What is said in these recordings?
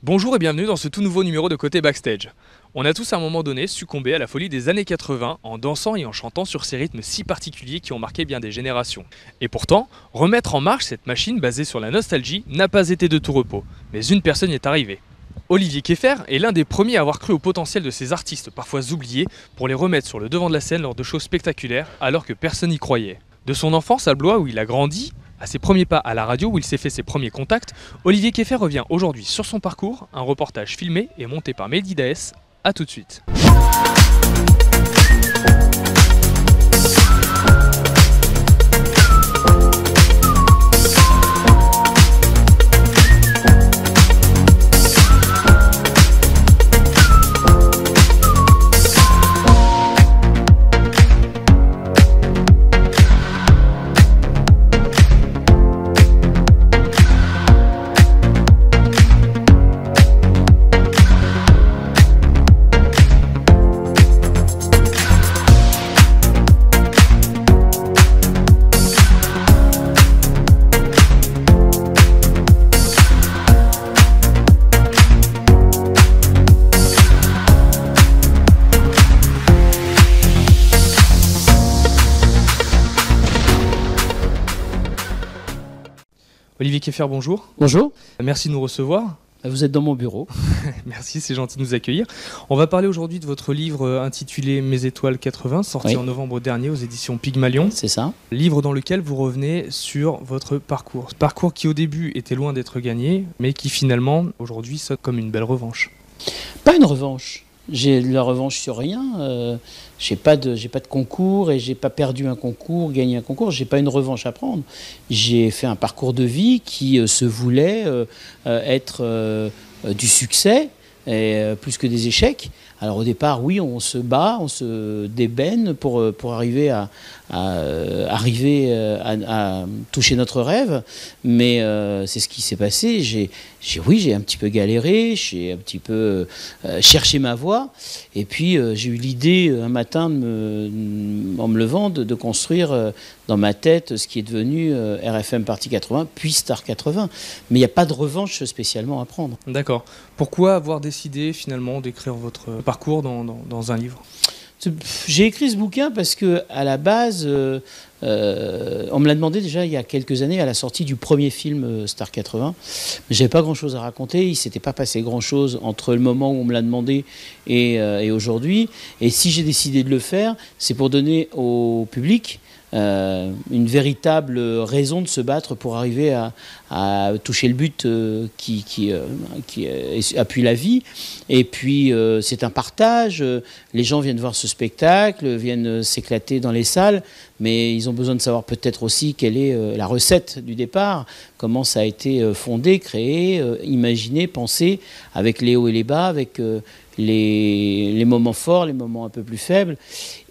Bonjour et bienvenue dans ce tout nouveau numéro de Côté Backstage. On a tous à un moment donné succombé à la folie des années 80 en dansant et en chantant sur ces rythmes si particuliers qui ont marqué bien des générations. Et pourtant, remettre en marche cette machine basée sur la nostalgie n'a pas été de tout repos, mais une personne y est arrivée. Olivier Keffer est l'un des premiers à avoir cru au potentiel de ces artistes parfois oubliés pour les remettre sur le devant de la scène lors de shows spectaculaires alors que personne n'y croyait. De son enfance à Blois où il a grandi, à ses premiers pas à la radio où il s'est fait ses premiers contacts, Olivier Keffer revient aujourd'hui sur son parcours, un reportage filmé et monté par Mehdi Daes. A tout de suite. Olivier Keffer, bonjour. Bonjour, Merci de nous recevoir. vous êtes dans mon bureau. Merci, c'est gentil de nous accueillir. On va parler aujourd'hui de votre livre intitulé Mes étoiles 80, sorti en novembre dernier aux éditions Pygmalion. C'est ça. Livre dans lequel vous revenez sur votre parcours. Parcours qui au début était loin d'être gagné, mais qui finalement aujourd'hui sonne comme une belle revanche. Pas une revanche. J'ai la revanche sur rien. J'ai pas de concours et j'ai pas perdu un concours, gagné un concours. J'ai pas une revanche à prendre. J'ai fait un parcours de vie qui se voulait être du succès et plus que des échecs. Alors au départ, oui, on se bat, on se débène pour arriver à toucher notre rêve. Mais c'est ce qui s'est passé. J'ai un petit peu galéré, j'ai un petit peu cherché ma voie. Et puis j'ai eu l'idée un matin, en me levant, de construire dans ma tête ce qui est devenu RFM Party 80, puis Star 80. Mais il n'y a pas de revanche spécialement à prendre. D'accord. Pourquoi avoir décidé finalement d'écrire votre parcours dans un livre ? J'ai écrit ce bouquin parce que à la base, on me l'a demandé déjà il y a quelques années à la sortie du premier film Star 80. Mais j'avais pas grand-chose à raconter. Il s'était pas passé grand-chose entre le moment où on me l'a demandé et aujourd'hui. Et si j'ai décidé de le faire, c'est pour donner au public une véritable raison de se battre pour arriver à toucher le but qui appuie la vie. Et puis c'est un partage, les gens viennent voir ce spectacle, viennent s'éclater dans les salles, mais ils ont besoin de savoir peut-être aussi quelle est la recette du départ, comment ça a été fondé, créé, imaginé, pensé, avec les hauts et les bas, avec les moments forts, les moments un peu plus faibles.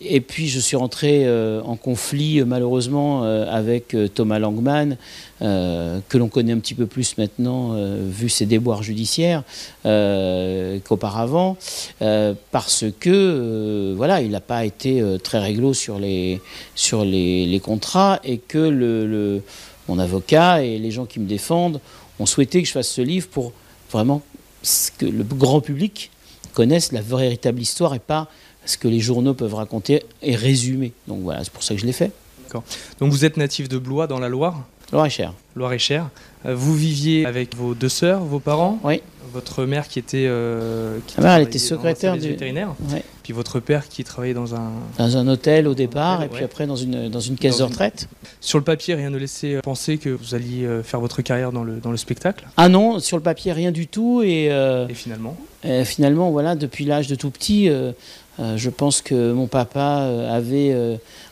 Et puis je suis rentré en conflit malheureusement avec Thomas Langman, que l'on connaît un petit peu plus maintenant vu ses déboires judiciaires qu'auparavant, parce que voilà, il n'a pas été très réglo sur les contrats, et que mon avocat et les gens qui me défendent ont souhaité que je fasse ce livre pour vraiment que le grand public connaissent la véritable histoire et pas ce que les journaux peuvent raconter et résumer. Donc voilà, c'est pour ça que je l'ai fait. D'accord. Donc vous êtes natif de Blois dans la Loire ? Loir-et-Cher. Loire-et-Cher. Vous viviez avec vos deux sœurs, vos parents ? Oui. Votre mère qui était, Ma mère, elle était secrétaire du vétérinaire. Ouais. Puis votre père qui travaillait dans un hôtel au départ, et puis après dans une caisse de retraite. Sur le papier, rien ne laissait penser que vous alliez faire votre carrière dans le spectacle. Ah non, sur le papier, rien du tout. Et finalement, voilà, depuis l'âge de tout petit, je pense que mon papa avait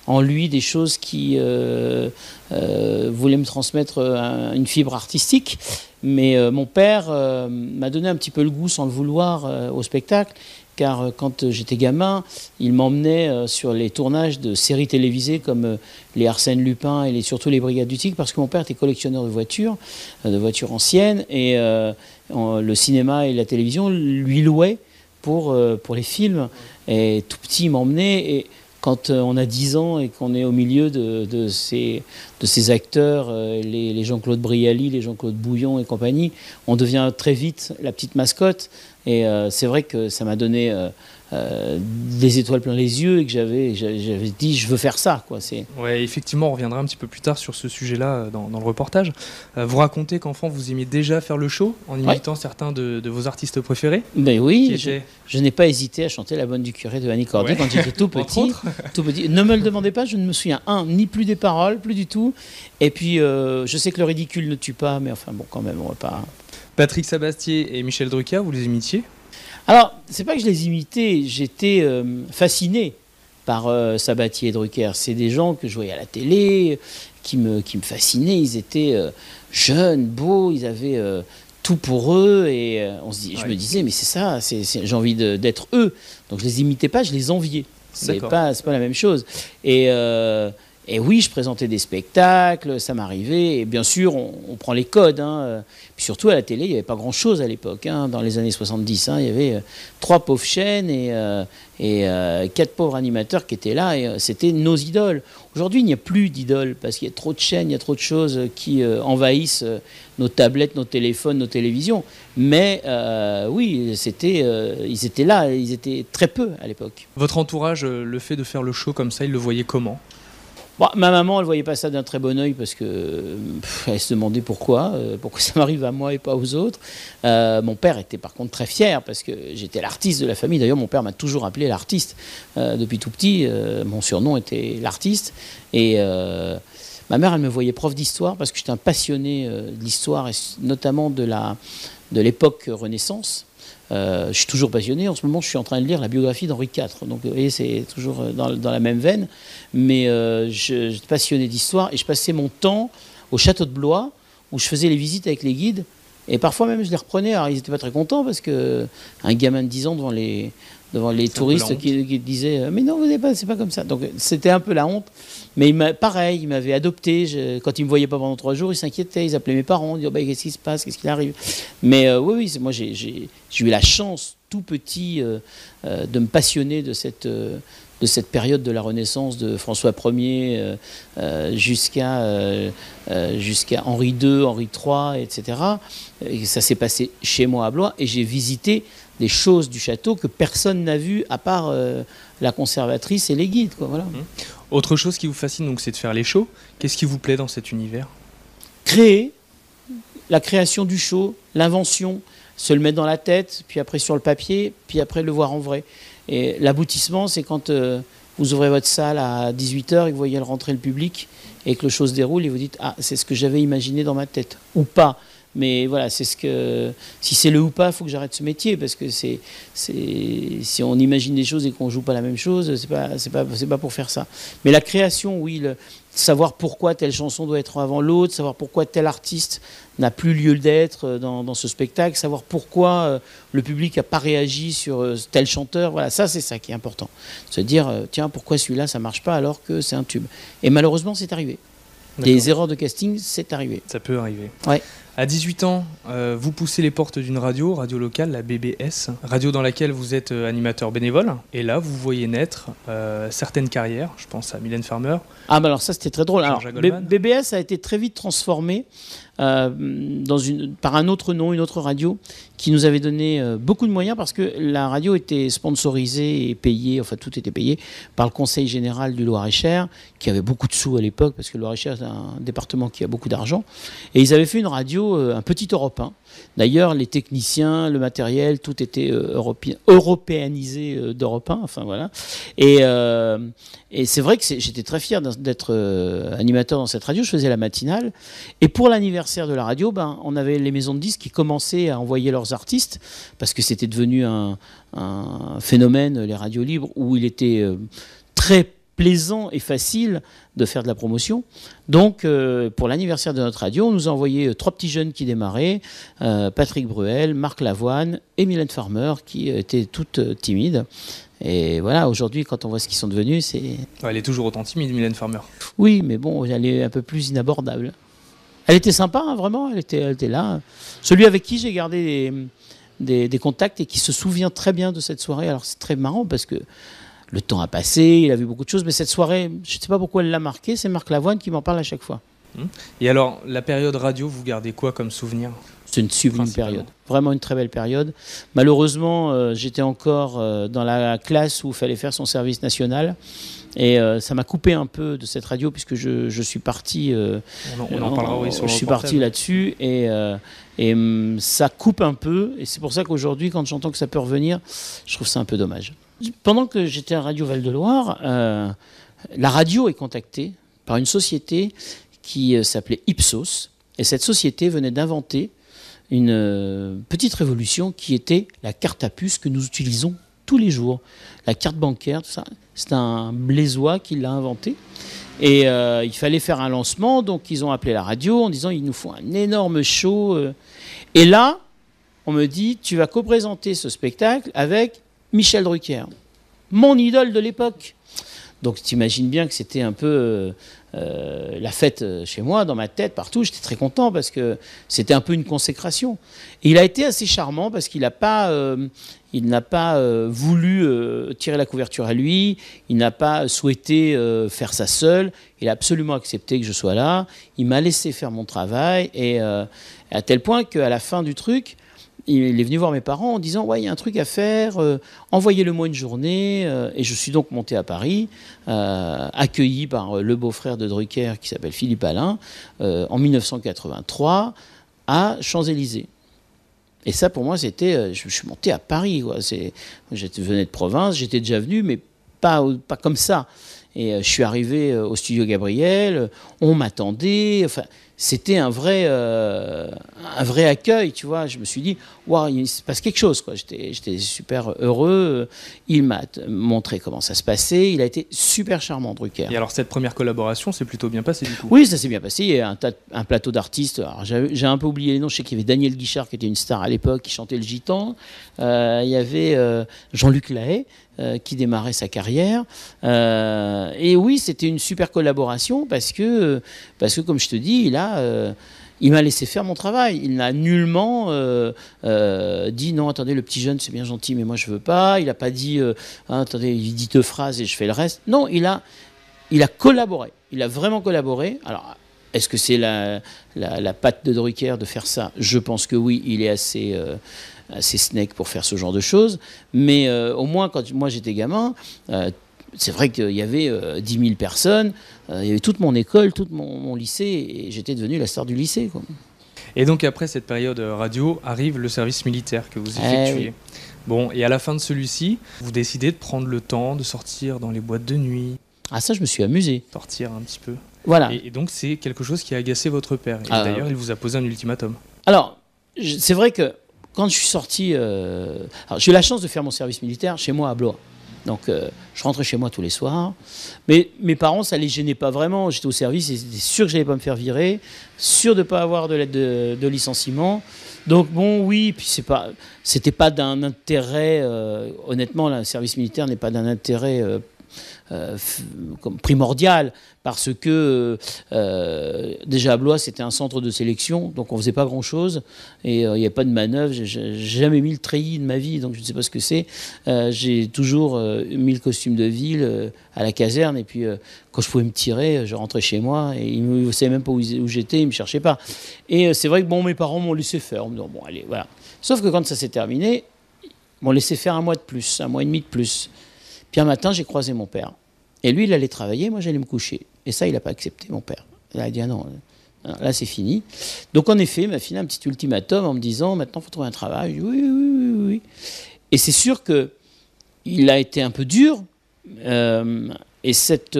en lui des choses qui voulaient me transmettre une fibre artistique. Mais mon père m'a donné un petit peu le goût, sans le vouloir, au spectacle. Car quand j'étais gamin, il m'emmenait sur les tournages de séries télévisées comme les Arsène Lupin et surtout les Brigades du Tigre, parce que mon père était collectionneur de voitures anciennes, et le cinéma et la télévision lui louaient pour les films. Et tout petit, il m'emmenait, et quand on a 10 ans et qu'on est au milieu de ces acteurs, les Jean-Claude Brialy, les Jean-Claude Bouillon et compagnie, on devient très vite la petite mascotte. Et c'est vrai que ça m'a donné des étoiles plein les yeux et que j'avais dit je veux faire ça, quoi. Ouais, effectivement, on reviendra un petit peu plus tard sur ce sujet-là dans le reportage. Vous racontez qu'enfant vous aimiez déjà faire le show en imitant certains de vos artistes préférés. Ben oui, je n'ai pas hésité à chanter La Bonne du Curé de Annie Cordy quand j'étais tout petit. Tout petit. Ne me le demandez pas, je ne me souviens ni plus des paroles, plus du tout. Et puis je sais que le ridicule ne tue pas, mais enfin bon, quand même, on va pas. Patrick Sabatier et Michel Drucker, vous les imitiez ? Alors, c'est pas que je les imitais, j'étais fasciné par Sabatier et Drucker. C'est des gens que je voyais à la télé, qui me fascinaient. Ils étaient jeunes, beaux, ils avaient tout pour eux. Et je me disais, mais c'est ça, j'ai envie d'être eux. Donc je les imitais pas, je les enviais. C'est pas la même chose. Et oui, je présentais des spectacles, ça m'arrivait. Et bien sûr, on prend les codes. Puis surtout, à la télé, il n'y avait pas grand-chose à l'époque. Dans les années 70, il y avait 3 pauvres chaînes et 4 pauvres animateurs qui étaient là. Et c'était nos idoles. Aujourd'hui, il n'y a plus d'idoles parce qu'il y a trop de chaînes, il y a trop de choses qui envahissent nos tablettes, nos téléphones, nos télévisions. Mais oui, ils étaient là, ils étaient très peu à l'époque. Votre entourage, le fait de faire le show comme ça, il le voyait comment ? Bon, ma maman, elle ne voyait pas ça d'un très bon œil parce qu'elle se demandait pourquoi ça m'arrive à moi et pas aux autres. Mon père était par contre très fier parce que j'étais l'artiste de la famille. D'ailleurs, mon père m'a toujours appelé l'artiste depuis tout petit. Mon surnom était l'artiste. Et ma mère, elle me voyait prof d'histoire parce que j'étais un passionné de l'histoire et notamment de l'époque Renaissance. Je suis toujours passionné. En ce moment, je suis en train de lire la biographie d'Henri IV. Donc, vous voyez, c'est toujours dans la même veine. Mais j'étais passionné d'histoire et je passais mon temps au château de Blois où je faisais les visites avec les guides. Et parfois même, je les reprenais. Alors, ils n'étaient pas très contents parce qu'un gamin de 10 ans devant les touristes qui disaient « Mais non, vous n'avez pas, c'est pas comme ça ». Donc, c'était un peu la honte. Mais pareil, ils m'avaient adopté. Quand ils ne me voyaient pas pendant 3 jours, ils s'inquiétaient. Ils appelaient mes parents. Ils disaient « Qu'est-ce qui se passe ? Qu'est-ce qui arrive ?» Mais oui, moi, j'ai eu la chance, tout petit, de me passionner de cette période de la Renaissance, de François Ier jusqu'à Henri II, Henri III, etc. Et ça s'est passé chez moi à Blois. Et j'ai visité des choses du château que personne n'a vues à part la conservatrice et les guides, quoi, voilà. Autre chose qui vous fascine, donc, c'est de faire les shows. Qu'est-ce qui vous plaît dans cet univers ? Créer, la création du show, l'invention, se le mettre dans la tête, puis après sur le papier, puis après le voir en vrai. Et l'aboutissement, c'est quand vous ouvrez votre salle à 18h et que vous voyez rentrer le public et que le show se déroule et vous dites « Ah, c'est ce que j'avais imaginé dans ma tête » ou pas. Mais voilà, si c'est le ou pas, il faut que j'arrête ce métier parce que si on imagine des choses et qu'on joue pas la même chose, c'est pas pour faire ça. Mais la création, oui, savoir pourquoi telle chanson doit être avant l'autre, savoir pourquoi tel artiste n'a plus lieu d'être dans ce spectacle, savoir pourquoi le public n'a pas réagi sur tel chanteur, voilà, ça c'est ça qui est important. Se dire, tiens, pourquoi celui-là ça marche pas alors que c'est un tube. Et malheureusement, c'est arrivé. Des erreurs de casting, c'est arrivé. Ça peut arriver. Ouais. À 18 ans, vous poussez les portes d'une radio locale, la BBS, radio dans laquelle vous êtes animateur bénévole. Et là, vous voyez naître certaines carrières. Je pense à Mylène Farmer. Ah, bah alors ça, c'était très drôle. Alors, BBS a été très vite transformé par un autre nom, une autre radio, qui nous avait donné beaucoup de moyens parce que la radio était sponsorisée et payée, enfin tout était payé, par le Conseil général du Loir-et-Cher, qui avait beaucoup de sous à l'époque, parce que le Loir-et-Cher, c'est un département qui a beaucoup d'argent. Et ils avaient fait une radio, un petit Europe 1. D'ailleurs, les techniciens, le matériel, tout était européanisé d'Europe 1, enfin voilà. Et c'est vrai que j'étais très fier d'être animateur dans cette radio. Je faisais la matinale. Et pour l'anniversaire de la radio, on avait les maisons de disques qui commençaient à envoyer leurs artistes, parce que c'était devenu un phénomène, les radios libres, où il était très plaisant et facile de faire de la promotion. Donc, pour l'anniversaire de notre radio, on nous a envoyé 3 petits jeunes qui démarraient, Patrick Bruel, Marc Lavoine et Mylène Farmer, qui étaient toutes timides. Et voilà, aujourd'hui, quand on voit ce qu'ils sont devenus, c'est... Ouais, elle est toujours autant timide, Mylène Farmer. Oui, mais bon, elle est un peu plus inabordable. Elle était sympa, hein, vraiment, elle était là. Celui avec qui j'ai gardé des contacts et qui se souvient très bien de cette soirée. Alors, c'est très marrant parce que le temps a passé, il a vu beaucoup de choses, mais cette soirée, je ne sais pas pourquoi elle l'a marqué, c'est Marc Lavoine qui m'en parle à chaque fois. Et alors, la période radio, vous gardez quoi comme souvenir? C'est une sublime période, vraiment une très belle période. Malheureusement, j'étais encore dans la classe où il fallait faire son service national. Et ça m'a coupé un peu de cette radio puisque je suis parti. On en parlera, oui, sur le Je suis parti là-dessus et ça coupe un peu. Et c'est pour ça qu'aujourd'hui, quand j'entends que ça peut revenir, je trouve ça un peu dommage. Pendant que j'étais à Radio Val-de-Loire, la radio est contactée par une société qui s'appelait Ipsos. Et cette société venait d'inventer une petite révolution qui était la carte à puce que nous utilisons tous les jours. La carte bancaire, tout ça. C'est un Blésois qui l'a inventé. Et il fallait faire un lancement, donc ils ont appelé la radio en disant il nous faut un énorme show. Et là, on me dit tu vas co-présenter ce spectacle avec Michel Drucker, mon idole de l'époque. Donc tu imagines bien que c'était un peu la fête chez moi, dans ma tête, partout. J'étais très content parce que c'était un peu une consécration. Et il a été assez charmant parce qu'il n'a pas voulu tirer la couverture à lui, il n'a pas souhaité faire ça seul, il a absolument accepté que je sois là, il m'a laissé faire mon travail, et à tel point qu'à la fin du truc, il est venu voir mes parents en disant « Ouais, il y a un truc à faire, envoyez-le-moi une journée. » Et je suis donc monté à Paris, accueilli par le beau-frère de Drucker qui s'appelle Philippe Alain, en 1983, à Champs-Élysées. Et ça, pour moi, c'était... Je suis monté à Paris, quoi. Je venais de province, j'étais déjà venu, mais pas comme ça. Et je suis arrivé au studio Gabriel, on m'attendait... Enfin, c'était un vrai accueil, tu vois. Je me suis dit, waouh, il se passe quelque chose, quoi. J'étais super heureux. Il m'a montré comment ça se passait. Il a été super charmant, Drucker. Et alors, cette première collaboration s'est plutôt bien passée, du coup? Oui, ça s'est bien passé. Il y a un plateau d'artistes. Alors, j'ai un peu oublié les noms. Je sais qu'il y avait Daniel Guichard, qui était une star à l'époque, qui chantait le gitan. Il y avait Jean-Luc Lahaye, qui démarrait sa carrière. Et oui, c'était une super collaboration parce que comme je te dis, il m'a laissé faire mon travail. Il n'a nullement dit non, attendez, le petit jeune, c'est bien gentil, mais moi je veux pas. Il n'a pas dit attendez, il dit deux phrases et je fais le reste. Non, il a collaboré. Il a vraiment collaboré. Alors, est-ce que c'est la patte de Drucker de faire ça? Je pense que oui, il est assez snake pour faire ce genre de choses. Mais au moins, quand moi j'étais gamin, c'est vrai qu'il y avait 10 000 personnes, il y avait toute mon école, tout mon lycée, et j'étais devenu la star du lycée, quoi. Et donc après cette période radio, arrive le service militaire que vous effectuez. Oui. Bon, et à la fin de celui-ci, vous décidez de prendre le temps de sortir dans les boîtes de nuit. Ah, ça, je me suis amusé. Sortir un petit peu. Voilà. Et donc c'est quelque chose qui a agacé votre père. Et d'ailleurs, il vous a posé un ultimatum. Alors, c'est vrai que quand je suis sorti... alors, j'ai eu la chance de faire mon service militaire chez moi à Blois. Donc, je rentrais chez moi tous les soirs. Mais mes parents, ça ne les gênait pas vraiment. J'étais au service et j'étais sûr que je n'allais pas me faire virer, sûr de ne pas avoir de lettre de licenciement. Donc, bon, oui, puis c'était pas d'un intérêt... honnêtement, le service militaire n'est pas d'un intérêt... comme primordial, parce que déjà à Blois c'était un centre de sélection, donc on faisait pas grand chose et il n'y a pas de manœuvre. J'ai jamais mis le treillis de ma vie, donc je ne sais pas ce que c'est. J'ai toujours mis le costume de ville à la caserne, et puis quand je pouvais me tirer, je rentrais chez moi et ils ne savaient même pas où j'étais, ils ne me cherchaient pas. Et c'est vrai que bon, mes parents m'ont laissé faire, bon allez, voilà. Sauf que quand ça s'est terminé, ils m'ont laissé faire un mois de plus, un mois et demi de plus. Puis un matin, j'ai croisé mon père. Et lui, il allait travailler, moi j'allais me coucher. Et ça, il n'a pas accepté, mon père. Il a dit ah non, là c'est fini. Donc en effet, il m'a filé un petit ultimatum en me disant maintenant il faut trouver un travail. Dit, oui. Et c'est sûr qu'il a été un peu dur. Et cette,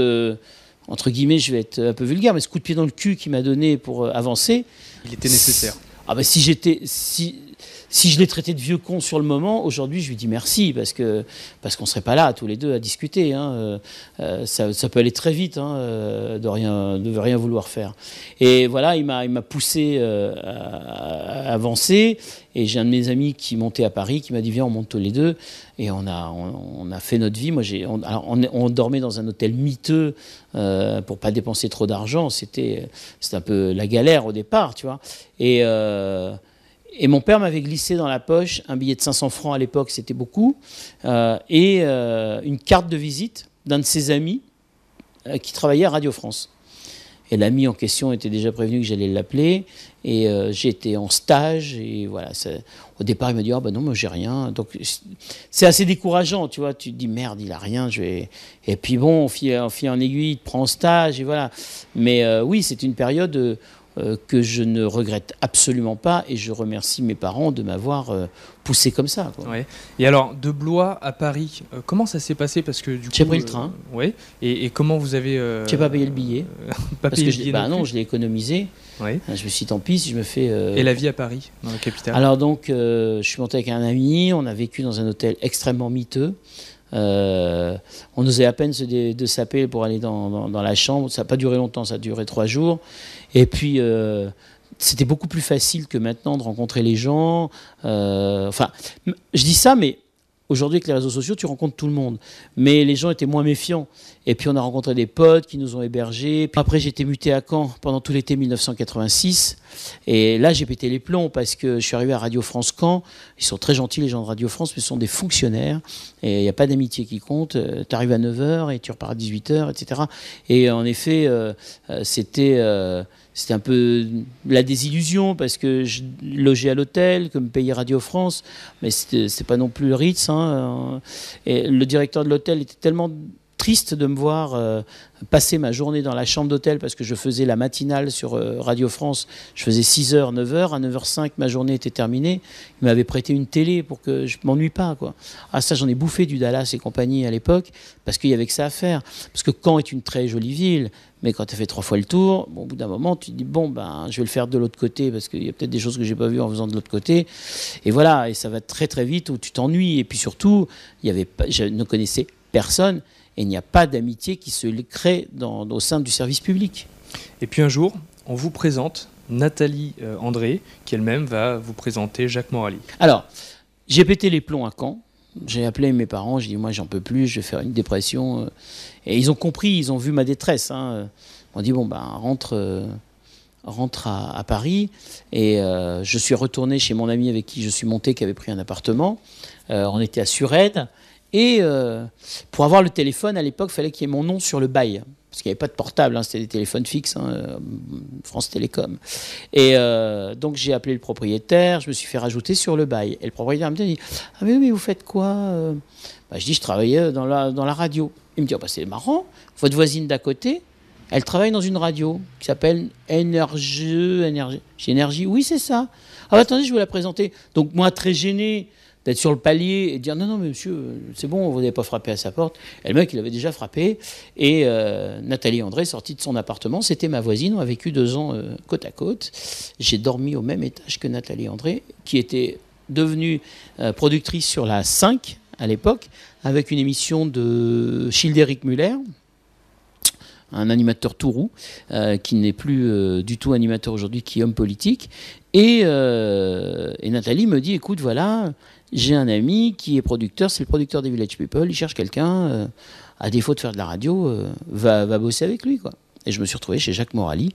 entre guillemets, je vais être un peu vulgaire, mais ce coup de pied dans le cul qu'il m'a donné pour avancer. Il était nécessaire. Ah ben si je l'ai traité de vieux con sur le moment, aujourd'hui je lui dis merci parce qu'on ne serait pas là tous les deux à discuter. Hein. Ça peut aller très vite de rien vouloir faire. Et voilà, il m'a poussé à avancer. Et j'ai un de mes amis qui montait à Paris qui m'a dit viens, on monte tous les deux. Et on a fait notre vie. Moi, on dormait dans un hôtel miteux pour pas dépenser trop d'argent. C'était un peu la galère au départ, tu vois. Et mon père m'avait glissé dans la poche un billet de 500 francs à l'époque, c'était beaucoup, et une carte de visite d'un de ses amis qui travaillait à Radio France. Et l'ami en question était déjà prévenu que j'allais l'appeler. Et j'étais en stage. Et voilà, au départ, il m'a dit « Ah ben non, moi j'ai rien ». Donc c'est assez décourageant, tu vois. Tu te dis « Merde, il a rien, je vais… » Et puis bon, on file en aiguille, il te prend en stage, et voilà. Mais oui, c'est une période que je ne regrette absolument pas. Et je remercie mes parents de m'avoir poussé comme ça, quoi. Ouais. Et alors, de Blois à Paris, comment ça s'est passé? Parce que du coup, j'ai pris le train. Ouais. Et comment vous avez… J'ai pas payé le billet. Pas Parce payé que le billet non, je l'ai économisé. Ouais. Je me suis dit, tant pis, si je me fais… Et la vie à Paris, dans la capitale? Alors donc, je suis monté avec un ami, on a vécu dans un hôtel extrêmement miteux. On osait à peine de saper pour aller dans la chambre. Ça n'a pas duré longtemps, ça a duré 3 jours. Et puis, c'était beaucoup plus facile que maintenant de rencontrer les gens. Enfin, je dis ça, mais aujourd'hui, avec les réseaux sociaux, tu rencontres tout le monde. Mais les gens étaient moins méfiants. Et puis, on a rencontré des potes qui nous ont hébergés. Puis après, j'ai été muté à Caen pendant tout l'été 1986. Et là, j'ai pété les plombs parce que je suis arrivé à Radio France Caen. Ils sont très gentils, les gens de Radio France, mais ce sont des fonctionnaires. Et il n'y a pas d'amitié qui compte. Tu arrives à 9h et tu repars à 18h, etc. Et en effet, c'était un peu la désillusion parce que je logeais à l'hôtel, que me payait Radio France, mais c'était pas non plus le Ritz, hein. Et le directeur de l'hôtel était tellement triste de me voir passer ma journée dans la chambre d'hôtel parce que je faisais la matinale sur Radio France. Je faisais 6h, 9h. À 9h05, ma journée était terminée. Il m'avait prêté une télé pour que je m'ennuie pas, quoi. Ah, ça, j'en ai bouffé du Dallas et compagnie à l'époque parce qu'il y avait que ça à faire. Parce que Caen est une très jolie ville, mais quand tu as fait 3 fois le tour, bon, au bout d'un moment, tu te dis, bon, ben, je vais le faire de l'autre côté parce qu'il y a peut-être des choses que j'ai pas vues en faisant de l'autre côté. Et voilà, et ça va très très vite où tu t'ennuies. Et puis surtout, je ne connaissais personne. Et il n'y a pas d'amitié qui se crée au sein du service public. Et puis un jour, on vous présente Nathalie André, qui elle-même va vous présenter Jacques Morali. Alors, j'ai pété les plombs à Caen. J'ai appelé mes parents, j'ai dit, moi, j'en peux plus, je vais faire une dépression. Et ils ont compris, ils ont vu ma détresse, hein. Ils m'ont dit, bon, ben, rentre à Paris. Et je suis retourné chez mon ami avec qui je suis monté, qui avait pris un appartement. On était à Suresnes. Et pour avoir le téléphone, à l'époque, il fallait qu'il y ait mon nom sur le bail. Parce qu'il n'y avait pas de portable, hein, c'était des téléphones fixes, hein, France Télécom. Et donc j'ai appelé le propriétaire, je me suis fait rajouter sur le bail. Et le propriétaire me dit « Ah mais vous faites quoi ?» Je dis « Je travaillais dans la radio. » Il me dit « Oh, bah, c'est marrant, votre voisine d'à côté, elle travaille dans une radio qui s'appelle Énergie. Oui, c'est ça. Ah bah, attendez, je vais la présenter. » Donc moi, très gêné d'être sur le palier et de dire non mais monsieur, c'est bon, vous n'avez pas frappé à sa porte. Et le mec, il avait déjà frappé. Et Nathalie André, sortie de son appartement, c'était ma voisine, on a vécu 2 ans côte à côte. J'ai dormi au même étage que Nathalie André, qui était devenue productrice sur la 5 à l'époque, avec une émission de Childéric Muller, un animateur tout roux, qui n'est plus du tout animateur aujourd'hui, qui est homme politique. Et Nathalie me dit, écoute, voilà, j'ai un ami qui est producteur, c'est le producteur des Village People, il cherche quelqu'un, à défaut de faire de la radio, va bosser avec lui, quoi. Et je me suis retrouvé chez Jacques Morali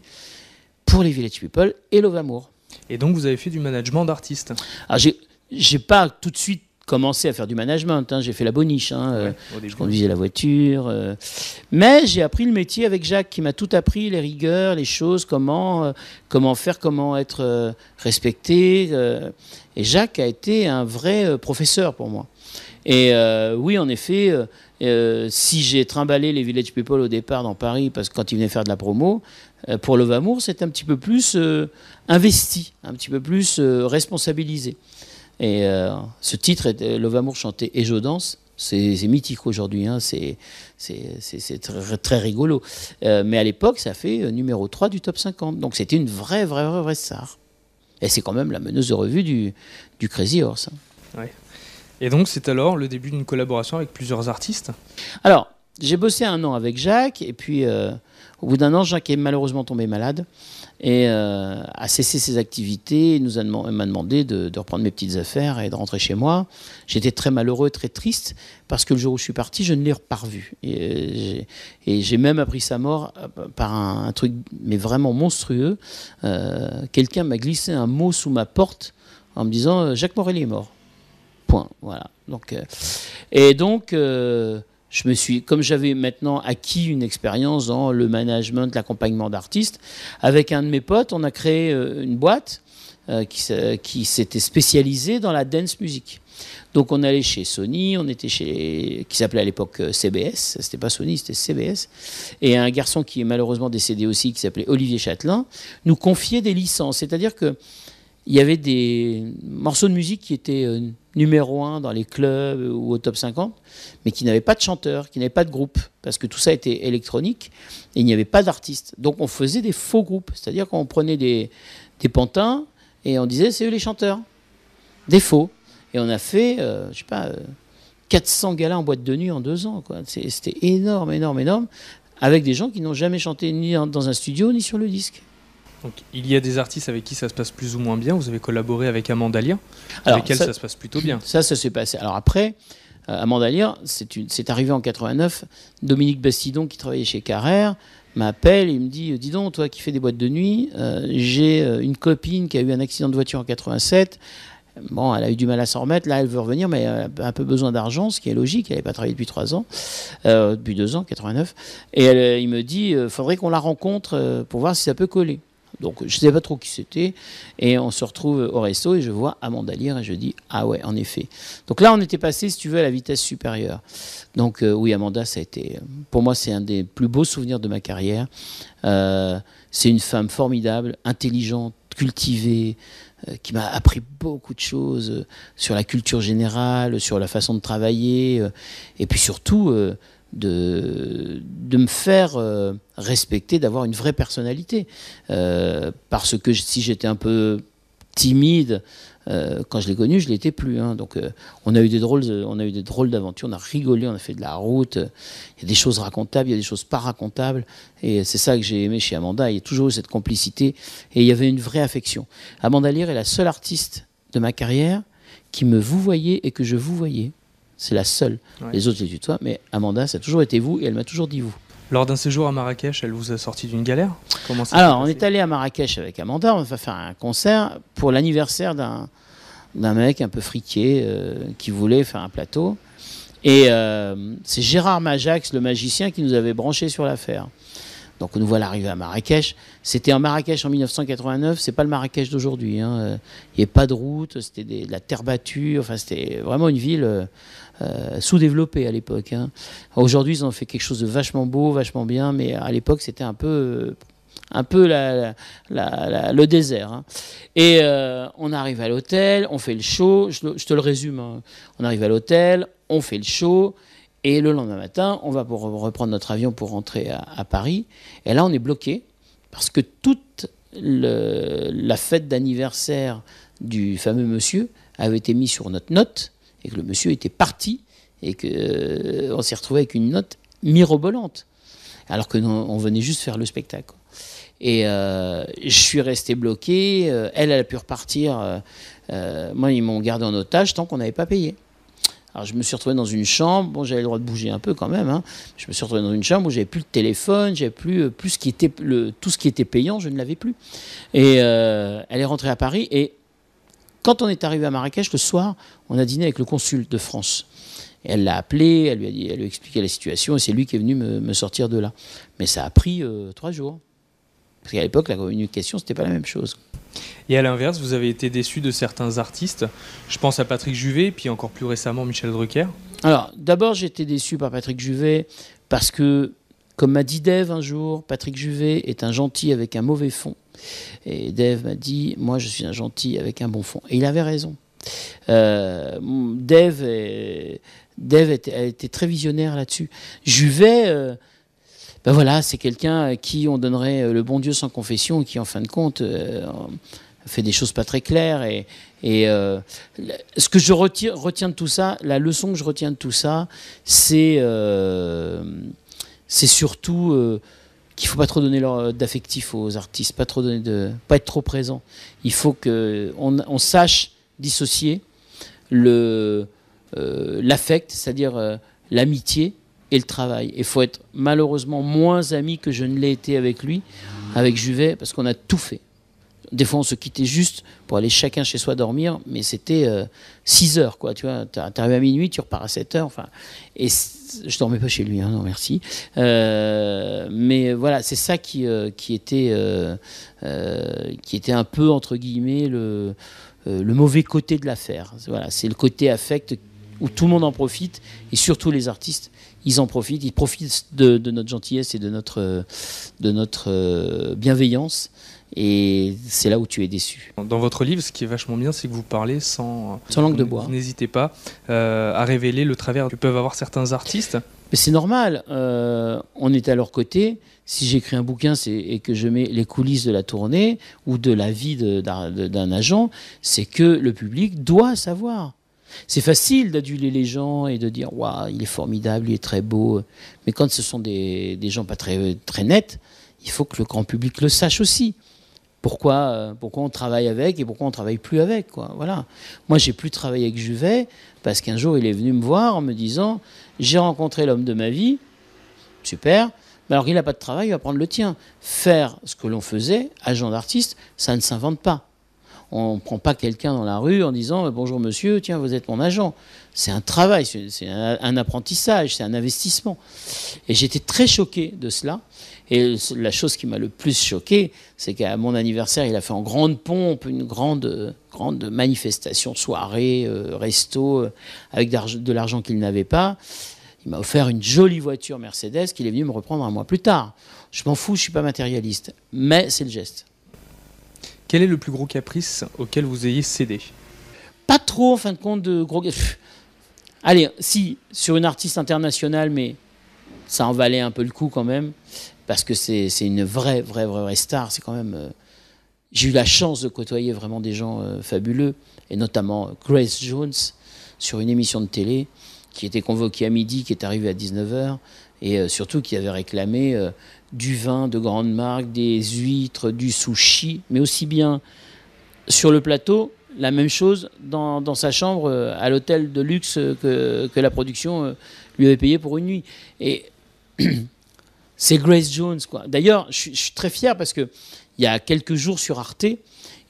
pour les Village People et Love Amour. Et donc vous avez fait du management d'artistes? Alors j'ai pas tout de suite commencé à faire du management, hein. J'ai fait la boniche, hein. Je conduisais la voiture, mais j'ai appris le métier avec Jacques qui m'a tout appris, les rigueurs, les choses, comment faire, comment être respecté, et Jacques a été un vrai professeur pour moi. Et oui, en effet, si j'ai trimballé les Village People au départ dans Paris, parce que quand ils venaient faire de la promo, pour Love Amour, c'est un petit peu plus investi, un petit peu plus responsabilisé. Et ce titre, Love Amour chanté et je danse, c'est mythique aujourd'hui, hein, c'est très, très rigolo. Mais à l'époque, ça fait numéro 3 du top 50. Donc c'était une vraie star. Et c'est quand même la meneuse de revue du Crazy Horse. Hein. Ouais. Et donc c'est alors le début d'une collaboration avec plusieurs artistes? Alors, j'ai bossé 1 an avec Jacques, et puis au bout d'1 an, Jacques est malheureusement tombé malade et a cessé ses activités. Il m'a demandé de reprendre mes petites affaires et de rentrer chez moi. J'étais très malheureux, très triste, parce que le jour où je suis parti, je ne l'ai pas revu. Et j'ai même appris sa mort par un truc mais vraiment monstrueux. Quelqu'un m'a glissé un mot sous ma porte en me disant Jacques Morelli est mort. Point. Voilà. Donc, et donc, comme j'avais maintenant acquis une expérience dans le management, l'accompagnement d'artistes, avec un de mes potes, on a créé une boîte qui s'était spécialisée dans la dance music. Donc on allait chez Sony, on était qui s'appelait à l'époque CBS, c'était pas Sony, c'était CBS, et un garçon qui est malheureusement décédé aussi, qui s'appelait Olivier Châtelain, nous confiait des licences, c'est-à-dire que il y avait des morceaux de musique qui étaient numéro 1 dans les clubs ou au top 50, mais qui n'avaient pas de chanteur, qui n'avaient pas de groupe, parce que tout ça était électronique, et il n'y avait pas d'artistes. Donc on faisait des faux groupes, c'est-à-dire qu'on prenait des pantins, et on disait c'est eux les chanteurs, des faux. Et on a fait, 400 galas en boîte de nuit en 2 ans, quoi. C'était énorme, énorme, énorme, avec des gens qui n'ont jamais chanté ni dans un studio, ni sur le disque. Donc, il y a des artistes avec qui ça se passe plus ou moins bien. Vous avez collaboré avec Amanda Lear, avec elle ça se passe plutôt bien. Ça s'est passé. Alors après, Amanda Lear, c'est arrivé en 89. Dominique Bastidon, qui travaillait chez Carrère, m'appelle et il me dit dis donc, toi qui fais des boîtes de nuit, j'ai une copine qui a eu un accident de voiture en 87. Bon, elle a eu du mal à s'en remettre. Là, elle veut revenir, mais elle a un peu besoin d'argent, ce qui est logique. Elle n'avait pas travaillé depuis 3 ans, depuis 2 ans, 89. Et il me dit faudrait qu'on la rencontre pour voir si ça peut coller. Donc, je ne savais pas trop qui c'était. Et on se retrouve au resto et je vois Amanda Lear et je dis ah ouais, en effet. Donc là, on était passé, si tu veux, à la vitesse supérieure. Donc oui, Amanda, ça a été, pour moi, c'est un des plus beaux souvenirs de ma carrière. C'est une femme formidable, intelligente, cultivée, qui m'a appris beaucoup de choses sur la culture générale, sur la façon de travailler, et puis surtout de me faire respecter, d'avoir une vraie personnalité. Parce que si j'étais un peu timide, quand je l'ai connue, je ne l'étais plus. Hein. Donc on a eu des drôles d'aventures, on a rigolé, on a fait de la route. Il y a des choses racontables, il y a des choses pas racontables. Et c'est ça que j'ai aimé chez Amanda. Il y a toujours eu cette complicité et il y avait une vraie affection. Amanda Lear est la seule artiste de ma carrière qui me vouvoyait et que je vouvoyais. C'est la seule. Ouais. Les autres, je les tutoie, mais Amanda, ça a toujours été vous et elle m'a toujours dit vous. Lors d'un séjour à Marrakech, elle vous a sorti d'une galère ? Comment ça Alors, on est allé à Marrakech avec Amanda, on va faire un concert pour l'anniversaire d'un mec un peu friqué qui voulait faire un plateau. Et c'est Gérard Majax, le magicien, qui nous avait branché sur l'affaire. Donc nous voilà arrivés à Marrakech. C'était en Marrakech en 1989, c'est pas le Marrakech d'aujourd'hui. Hein. Il n'y avait pas de route, c'était de la terre battue. Enfin, c'était vraiment une ville sous-développée à l'époque. Hein. Aujourd'hui, ils ont fait quelque chose de vachement beau, vachement bien, mais à l'époque, c'était un peu le désert. Hein. Et on arrive à l'hôtel, on fait le show. Je te le résume. Hein. On arrive à l'hôtel, on fait le show. Et le lendemain matin, on va pour reprendre notre avion pour rentrer à Paris. Et là, on est bloqué parce que toute la fête d'anniversaire du fameux monsieur avait été mise sur notre note et que le monsieur était parti et qu'on s'est retrouvé avec une note mirobolante alors que on venait juste faire le spectacle. Et je suis resté bloqué. Elle a pu repartir. Moi, ils m'ont gardé en otage tant qu'on n'avait pas payé. Alors je me suis retrouvé dans une chambre, bon j'avais le droit de bouger un peu quand même, hein. Je me suis retrouvé dans une chambre où j'avais plus de téléphone, j'avais plus tout ce qui était payant, je ne l'avais plus. Et elle est rentrée à Paris et quand on est arrivé à Marrakech le soir, on a dîné avec le consul de France. Et elle l'a appelé, elle lui a expliqué la situation et c'est lui qui est venu me sortir de là. Mais ça a pris 3 jours. Parce qu'à l'époque, la communication, c'était pas la même chose. Et à l'inverse, vous avez été déçu de certains artistes. Je pense à Patrick Juvet, puis encore plus récemment Michel Drucker. Alors, d'abord, j'ai été déçu par Patrick Juvet parce que, comme m'a dit Dave un jour, Patrick Juvet est un gentil avec un mauvais fond. Et Dave m'a dit, moi, je suis un gentil avec un bon fond. Et il avait raison. Dave a été très visionnaire là-dessus. Juvet... Ben voilà, c'est quelqu'un à qui on donnerait le bon Dieu sans confession et qui, en fin de compte, fait des choses pas très claires. Et ce que je retiens de tout ça, la leçon que je retiens de tout ça, c'est surtout qu'il faut pas trop donner d'affectif aux artistes, pas être trop présent. Il faut qu'on sache dissocier l'affect, c'est-à-dire l'amitié, et le travail. Il faut être malheureusement moins ami que je ne l'ai été avec lui, avec Juvet, parce qu'on a tout fait. Des fois, on se quittait juste pour aller chacun chez soi dormir, mais c'était 6 heures, quoi. Tu vois, t'arrives à minuit, tu repars à 7 heures. Enfin, et je dormais pas chez lui, hein, non merci. Mais voilà, c'est ça qui était un peu, entre guillemets, le mauvais côté de l'affaire. Voilà, c'est le côté affect où tout le monde en profite, et surtout les artistes. Ils profitent de notre gentillesse et de notre bienveillance. Et c'est là où tu es déçu. Dans votre livre, ce qui est vachement bien, c'est que vous parlez sans langue de bois. Vous n'hésitez pas à révéler le travers que peuvent avoir certains artistes. Mais c'est normal, on est à leur côté. Si j'écris un bouquin et que je mets les coulisses de la tournée ou de la vie d'un agent, c'est que le public doit savoir. C'est facile d'aduler les gens et de dire « Waouh, il est formidable, il est très beau ». Mais quand ce sont des gens pas très, très nets, il faut que le grand public le sache aussi. Pourquoi on travaille avec et pourquoi on ne travaille plus avec, quoi. Voilà. Moi, j'ai plus travaillé avec Juvet parce qu'un jour, il est venu me voir en me disant « J'ai rencontré l'homme de ma vie, super, mais alors il n'a pas de travail, il va prendre le tien. » Faire ce que l'on faisait, agent d'artiste, ça ne s'invente pas. On ne prend pas quelqu'un dans la rue en disant « Bonjour monsieur, tiens, vous êtes mon agent ». C'est un travail, c'est un apprentissage, c'est un investissement. Et j'étais très choqué de cela. Et la chose qui m'a le plus choqué, c'est qu'à mon anniversaire, il a fait en grande pompe une grande manifestation, soirée, resto, avec de l'argent qu'il n'avait pas. Il m'a offert une jolie voiture Mercedes qu'il est venu me reprendre un mois plus tard. Je m'en fous, je ne suis pas matérialiste. Mais c'est le geste. Quel est le plus gros caprice auquel vous ayez cédé ? Pas trop, en fin de compte, de gros... Allez, si, sur une artiste internationale, mais ça en valait un peu le coup quand même, parce que c'est une vraie star. C'est quand même... J'ai eu la chance de côtoyer vraiment des gens fabuleux, et notamment Grace Jones, sur une émission de télé, qui était convoquée à midi, qui est arrivée à 19h, et surtout qui avait réclamé du vin de grande marque, des huîtres, du sushi, mais aussi bien sur le plateau, la même chose dans sa chambre à l'hôtel de luxe que la production lui avait payé pour une nuit. Et c'est Grace Jones, quoi. D'ailleurs, je suis très fier parce qu'il y a quelques jours sur Arte,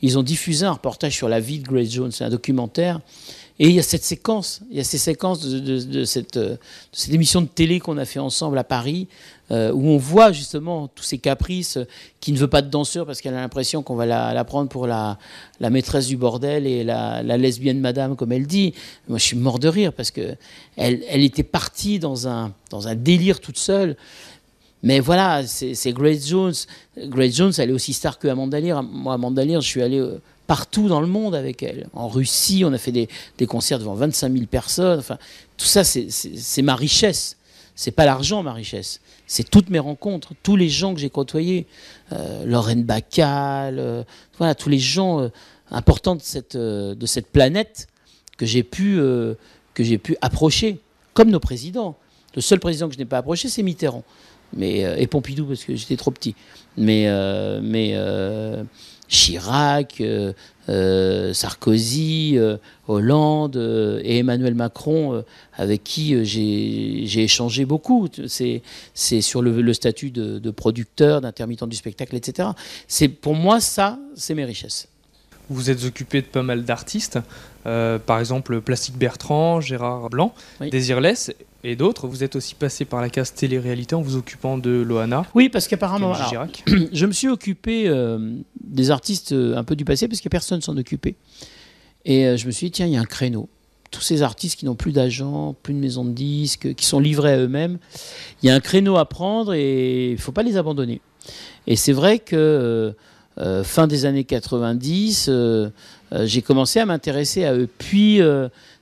ils ont diffusé un reportage sur la vie de Grace Jones, un documentaire. Et il y a cette séquence, ces séquences de cette émission de télé qu'on a fait ensemble à Paris, où on voit justement tous ces caprices, qui ne veut pas de danseur parce qu'elle a l'impression qu'on va la prendre pour la maîtresse du bordel et la lesbienne madame, comme elle dit. Moi, je suis mort de rire parce qu'elle était partie dans un délire toute seule. Mais voilà, c'est Grace Jones. Grace Jones, elle est aussi star que Amanda Lear. Moi, Amanda Lear, je suis allé partout dans le monde avec elle. En Russie, on a fait des concerts devant 25 000 personnes. Enfin, tout ça, c'est ma richesse. C'est pas l'argent, ma richesse. C'est toutes mes rencontres, tous les gens que j'ai côtoyés. Lorraine Bacall, voilà, tous les gens importants de cette planète que j'ai pu approcher, comme nos présidents. Le seul président que je n'ai pas approché, c'est Mitterrand. Et Pompidou, parce que j'étais trop petit. Mais Chirac, Sarkozy, Hollande et Emmanuel Macron, avec qui j'ai échangé beaucoup. C'est sur le statut de producteur, d'intermittent du spectacle, etc. Pour moi, ça, c'est mes richesses. Vous êtes occupé de pas mal d'artistes, par exemple Plastique Bertrand, Gérard Blanc, oui. Désirless et d'autres. Vous êtes aussi passé par la case télé-réalité en vous occupant de Loana. Oui, parce qu'apparemment, je me suis occupé des artistes un peu du passé parce que personne s'en occupait. Et je me suis dit, tiens, il y a un créneau. Tous ces artistes qui n'ont plus d'agents, plus de maison de disques, qui sont livrés à eux-mêmes, il y a un créneau à prendre et il ne faut pas les abandonner. Et c'est vrai que fin des années 90, j'ai commencé à m'intéresser à eux. Puis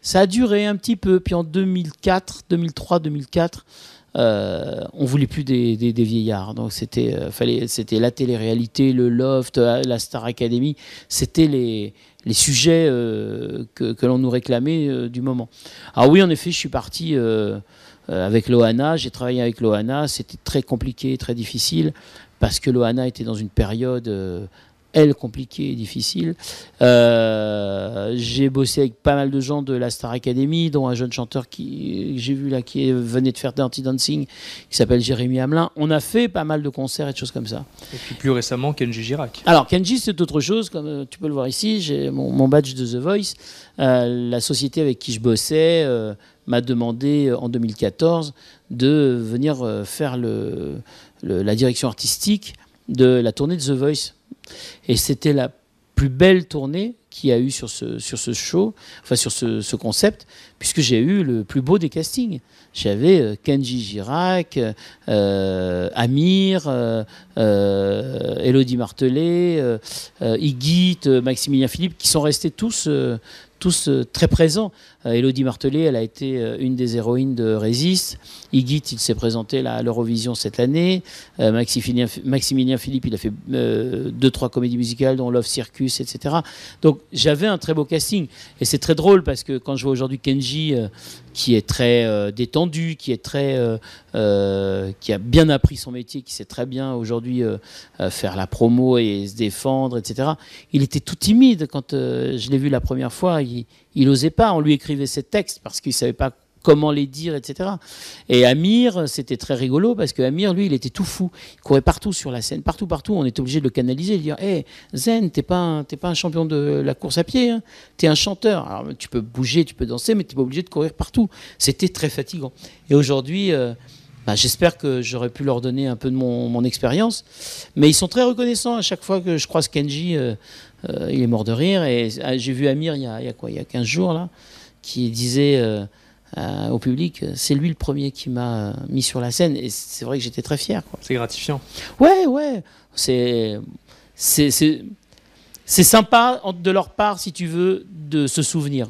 ça a duré un petit peu. Puis en 2003, 2004, on voulait plus des vieillards. Donc c'était la télé-réalité, le loft, la Star Academy. C'était les sujets que l'on nous réclamait du moment. Alors oui, en effet, je suis parti avec Loana. J'ai travaillé avec Loana. C'était très compliqué, très difficile, parce que Loana était dans une période elle, compliquée et difficile. J'ai bossé avec pas mal de gens de la Star Academy, dont un jeune chanteur que j'ai vu là, qui venait de faire Dirty Dancing, qui s'appelle Jérémy Hamelin. On a fait pas mal de concerts et de choses comme ça. Et puis plus récemment, Kenji Girac. Alors, Kenji, c'est autre chose. Comme tu peux le voir ici, j'ai mon badge de The Voice. La société avec qui je bossais m'a demandé en 2014 de venir faire la direction artistique de la tournée de The Voice. Et c'était la plus belle tournée qu'il y a eu sur ce show, enfin sur ce concept, puisque j'ai eu le plus beau des castings. J'avais Kenji Girac, Amir, Élodie Martelet, Iggy, Maximilien Philippe, qui sont restés tous très présents. Élodie Martelet, elle a été une des héroïnes de Résiste. Iggy, il s'est présenté à l'Eurovision cette année. Maximilien Philippe, il a fait 2-3 comédies musicales, dont Love Circus, etc. Donc j'avais un très beau casting. Et c'est très drôle parce que quand je vois aujourd'hui Kenji, qui est très détendu, qui a bien appris son métier, qui sait très bien aujourd'hui faire la promo et se défendre, etc. Il était tout timide quand je l'ai vu la première fois. Il n'osait pas. On lui écrivait ses textes parce qu'il ne savait pas comment les dire, etc. Et Amir, c'était très rigolo parce que Amir, lui, il était tout fou. Il courait partout sur la scène, partout. On était obligé de le canaliser, de dire hey, Zen, t'es pas un champion de la course à pied, hein. T'es un chanteur. Alors, tu peux bouger, tu peux danser, mais t'es pas obligé de courir partout. C'était très fatigant. Et aujourd'hui, j'espère que j'aurais pu leur donner un peu de mon expérience. Mais ils sont très reconnaissants à chaque fois que je croise Kenji. Il est mort de rire. Et j'ai vu Amir il y a 15 jours, là, qui disait au public, c'est lui le premier qui m'a mis sur la scène. Et c'est vrai que j'étais très fier, quoi. C'est gratifiant. Ouais. C'est sympa de leur part, si tu veux, de se souvenir.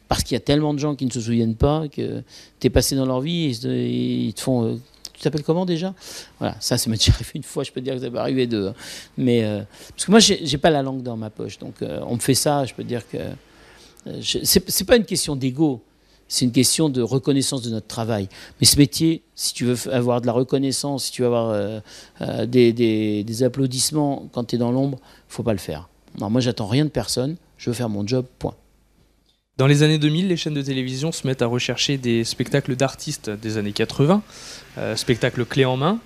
Parce qu'il y a tellement de gens qui ne se souviennent pas, que tu es passé dans leur vie et ils te font... tu t'appelles comment déjà ? Voilà, ça m'est déjà arrivé une fois, je peux te dire que ça m'est arrivé deux. Mais, parce que moi, j'ai pas la langue dans ma poche. Donc, on me fait ça, je peux te dire que... c'est pas une question d'ego, c'est une question de reconnaissance de notre travail. Mais ce métier, si tu veux avoir de la reconnaissance, si tu veux avoir des applaudissements quand tu es dans l'ombre, faut pas le faire. Non, moi, j'attends rien de personne, je veux faire mon job, point. Dans les années 2000, les chaînes de télévision se mettent à rechercher des spectacles d'artistes des années 80, spectacles clés en main.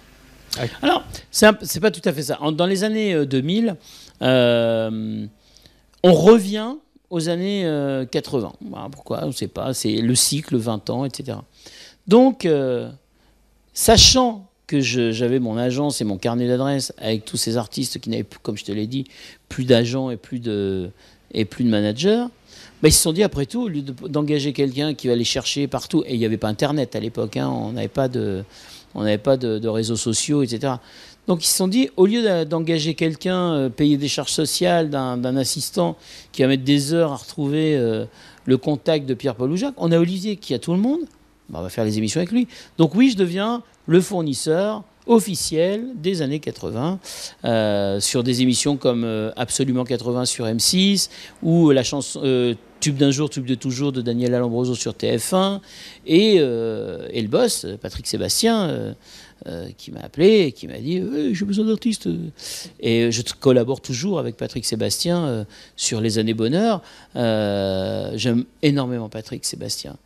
Alors, c'est pas tout à fait ça. Dans les années 2000, on revient aux années 80. Pourquoi ? On ne sait pas. C'est le cycle, 20 ans, etc. Donc, sachant que j'avais mon agence et mon carnet d'adresses avec tous ces artistes qui n'avaient, comme je te l'ai dit, plus d'agents et plus de managers, ils se sont dit, après tout, au lieu d'engager quelqu'un qui va les chercher partout, et il n'y avait pas Internet à l'époque, hein, on n'avait pas de réseaux sociaux, etc. Donc ils se sont dit, au lieu d'engager quelqu'un, payer des charges sociales d'un assistant qui va mettre des heures à retrouver le contact de Pierre-Paul ou Jacques, on a Olivier qui a tout le monde, on va faire les émissions avec lui. Donc oui, je deviens le fournisseur officiel des années 80 sur des émissions comme Absolument 80 sur M6 ou la chanson Tube d'un jour, tube de toujours de Daniel Alambroso sur TF1 et le boss Patrick Sébastien qui m'a appelé et qui m'a dit j'ai besoin d'artistes et je collabore toujours avec Patrick Sébastien sur les années bonheur. J'aime énormément Patrick Sébastien,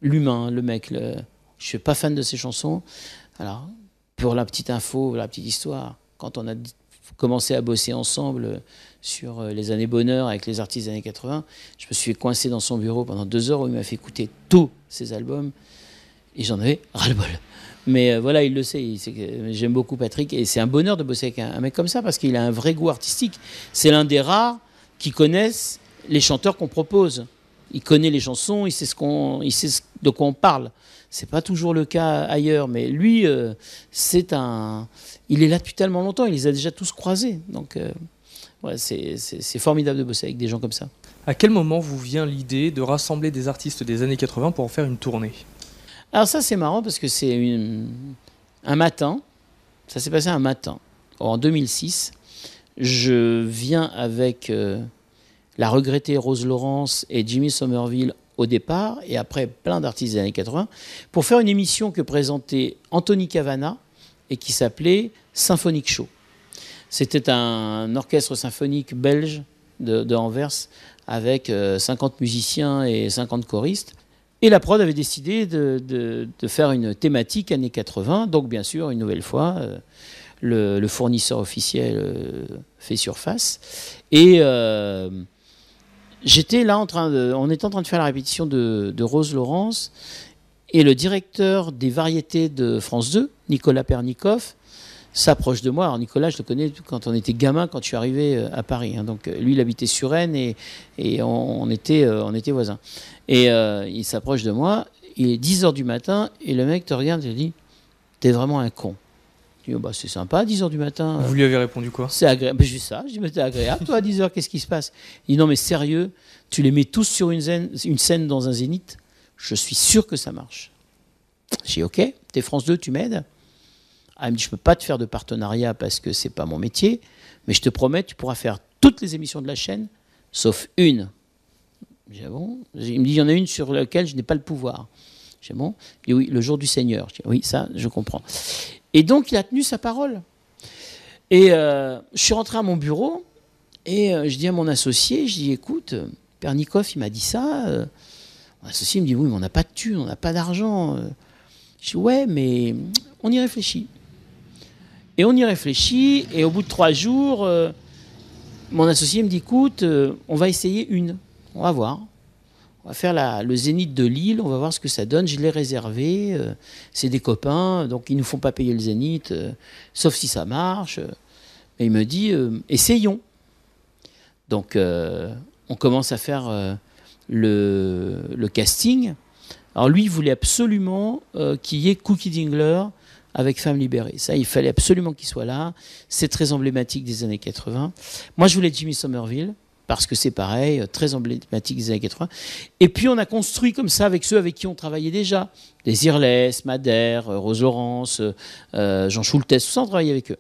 l'humain, le mec. Je suis pas fan de ses chansons. Alors pour la petite info, la petite histoire, quand on a commencé à bosser ensemble sur les années bonheur avec les artistes des années 80, je me suis coincé dans son bureau pendant 2 heures où il m'a fait écouter tous ses albums et j'en avais ras-le-bol. Mais voilà, il le sait, j'aime beaucoup Patrick et c'est un bonheur de bosser avec un mec comme ça parce qu'il a un vrai goût artistique. C'est l'un des rares qui connaissent les chanteurs qu'on propose. Il connaît les chansons, il sait de quoi on parle. C'est pas toujours le cas ailleurs, mais lui, il est là depuis tellement longtemps, il les a déjà tous croisés. Donc, c'est formidable de bosser avec des gens comme ça. À quel moment vous vient l'idée de rassembler des artistes des années 80 pour en faire une tournée ? Alors ça, c'est marrant parce que c'est un matin, ça s'est passé un matin, en 2006. Je viens avec la regrettée Rose Laurence et Jimmy Somerville au départ, et après plein d'artistes des années 80, pour faire une émission que présentait Anthony Cavana et qui s'appelait Symphonic Show. C'était un orchestre symphonique belge de Anvers avec 50 musiciens et 50 choristes. Et la prod avait décidé de faire une thématique années 80. Donc bien sûr, une nouvelle fois, le fournisseur officiel fait surface. Et j'étais là on était en train de faire la répétition de Rose Laurence. Et le directeur des variétés de France 2, Nicolas Pernikov, s'approche de moi. Alors Nicolas, je le connais quand on était gamin, quand je suis arrivé à Paris. Hein. Donc lui, il habitait sur Rennes et on était voisins. Et il s'approche de moi, il est 10h du matin, et le mec te regarde et te dit « T'es vraiment un con ». Je dis bah, « C'est sympa, 10h du matin. » Vous lui avez répondu quoi? C'est agréable. Juste ça. Je dis « Mais t'es agréable, toi, à 10h, qu'est-ce qui se passe ?» Il dit « Non, mais sérieux, tu les mets tous sur une scène dans un zénith, je suis sûr que ça marche. » J'ai dit « Ok, t'es France 2, tu m'aides ?» Ah, il me dit « Je ne peux pas te faire de partenariat parce que ce n'est pas mon métier, mais je te promets, tu pourras faire toutes les émissions de la chaîne, sauf une. » J'ai dit « Ah bon ?» Il me dit « Il y en a une sur laquelle je n'ai pas le pouvoir. » J'ai dit « Bon ?» Il dit « Oui, le jour du Seigneur. » Je dis « Oui, ça, je comprends. » Et donc, il a tenu sa parole. Et je suis rentré à mon bureau et je dis à mon associé, je dis « Écoute, Pernikov, il m'a dit ça. » Mon associé me dit « Oui, mais on n'a pas de thunes, on n'a pas d'argent. » Je dis « Ouais, mais on y réfléchit. » Et on y réfléchit, et au bout de 3 jours, mon associé me dit « Écoute, on va essayer une. On va voir. On va faire le Zénith de Lille, on va voir ce que ça donne. Je l'ai réservé, c'est des copains, donc ils ne nous font pas payer le Zénith, sauf si ça marche. » Et il me dit « Essayons. » Donc on commence à faire le casting. Alors lui, il voulait absolument qu'il y ait Cookie Dingler avec Femme libérée. Ça, il fallait absolument qu'il soit là. C'est très emblématique des années 80. Moi, je voulais Jimmy Somerville, parce que c'est pareil, très emblématique des années 80. Et puis, on a construit comme ça avec ceux avec qui on travaillait déjà. Les Irles, Madère, Rose Laurence, Jean Schultes, tout ça, on travaillait avec eux.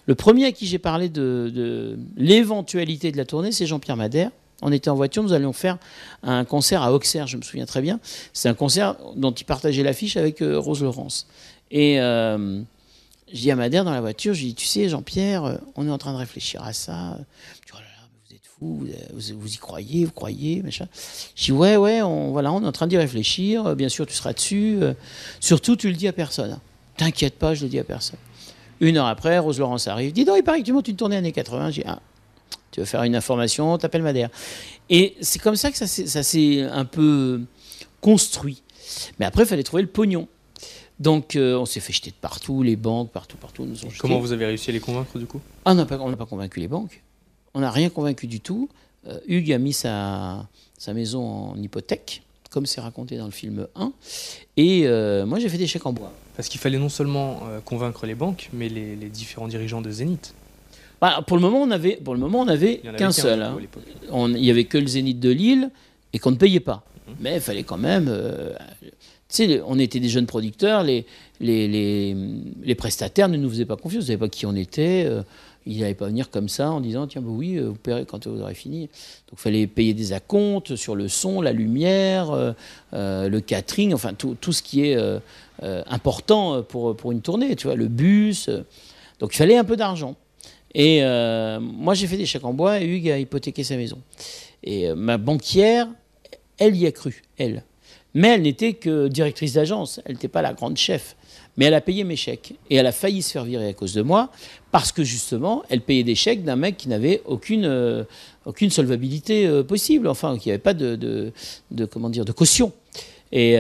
Le premier à qui j'ai parlé de l'éventualité de la tournée, c'est Jean-Pierre Madère. On était en voiture, nous allions faire un concert à Auxerre, je me souviens très bien. C'est un concert dont il partageait l'affiche avec Rose Laurence. Et je dis à Madère dans la voiture, je dis, tu sais Jean-Pierre, on est en train de réfléchir à ça. Je dis, oh là là, vous êtes fou, vous y croyez, vous croyez, machin. Je dis, ouais, on est en train d'y réfléchir, bien sûr tu seras dessus. Surtout, tu le dis à personne. T'inquiète pas, je le dis à personne. 1 heure après, Rose Laurence arrive, dis donc, il paraît que tu montes une tournée années 80. Je dis, ah, tu veux faire une information, t'appelles Madère. Et c'est comme ça que ça s'est un peu construit. Mais après, il fallait trouver le pognon. Donc, on s'est fait jeter de partout, les banques, partout nous ont jetés. Comment vous avez réussi à les convaincre, du coup? Ah, on n'a pas convaincu les banques. On n'a rien convaincu du tout. Hugues a mis sa maison en hypothèque, comme c'est raconté dans le film 1. Et moi, j'ai fait des chèques en bois. Parce qu'il fallait non seulement convaincre les banques, mais les différents dirigeants de Zénith. Bah, pour le moment, on avait qu'un seul. Hein. Il n'y avait que le Zénith de Lille et qu'on ne payait pas. Mais il fallait quand même... tu sais, on était des jeunes producteurs, les prestataires ne nous faisaient pas confiance, ils ne savaient pas qui on était, ils n'allaient pas venir comme ça en disant « Tiens, bah oui, vous paierez quand vous aurez fini ». Donc il fallait payer des acomptes sur le son, la lumière, le catering, enfin tout ce qui est important pour une tournée, tu vois, le bus. Donc il fallait un peu d'argent. Et moi, j'ai fait des chèques en bois et Hugues a hypothéqué sa maison. Et ma banquière, elle y a cru, elle. Mais elle n'était que directrice d'agence, elle n'était pas la grande chef. Mais elle a payé mes chèques. Et elle a failli se faire virer à cause de moi, parce que justement, elle payait des chèques d'un mec qui n'avait aucune solvabilité possible, enfin, qui n'avait pas de caution. Et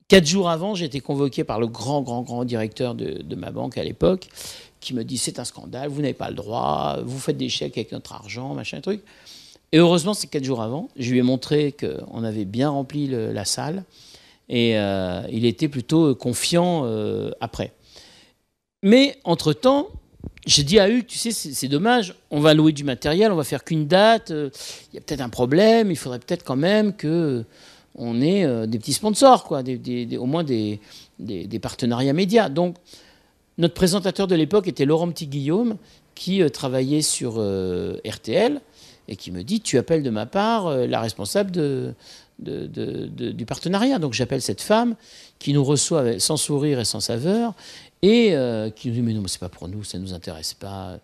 4 jours avant, j'ai été convoqué par le grand directeur de ma banque à l'époque, qui me dit « C'est un scandale, vous n'avez pas le droit, vous faites des chèques avec notre argent, machin truc ». Et heureusement, c'est 4 jours avant, je lui ai montré qu'on avait bien rempli la salle et il était plutôt confiant après. Mais entre-temps, j'ai dit à Hugues, tu sais, c'est dommage, on va louer du matériel, on va faire qu'une date, il y a peut-être un problème, il faudrait peut-être quand même qu'on ait des petits sponsors, quoi, au moins des partenariats médias. Donc, notre présentateur de l'époque était Laurent Petit-Guillaume, qui travaillait sur RTL, et qui me dit « Tu appelles de ma part la responsable de du partenariat. Donc j'appelle cette femme qui nous reçoit sans sourire et sans saveur et qui nous dit mais non, c'est pas pour nous, ça ne nous intéresse pas.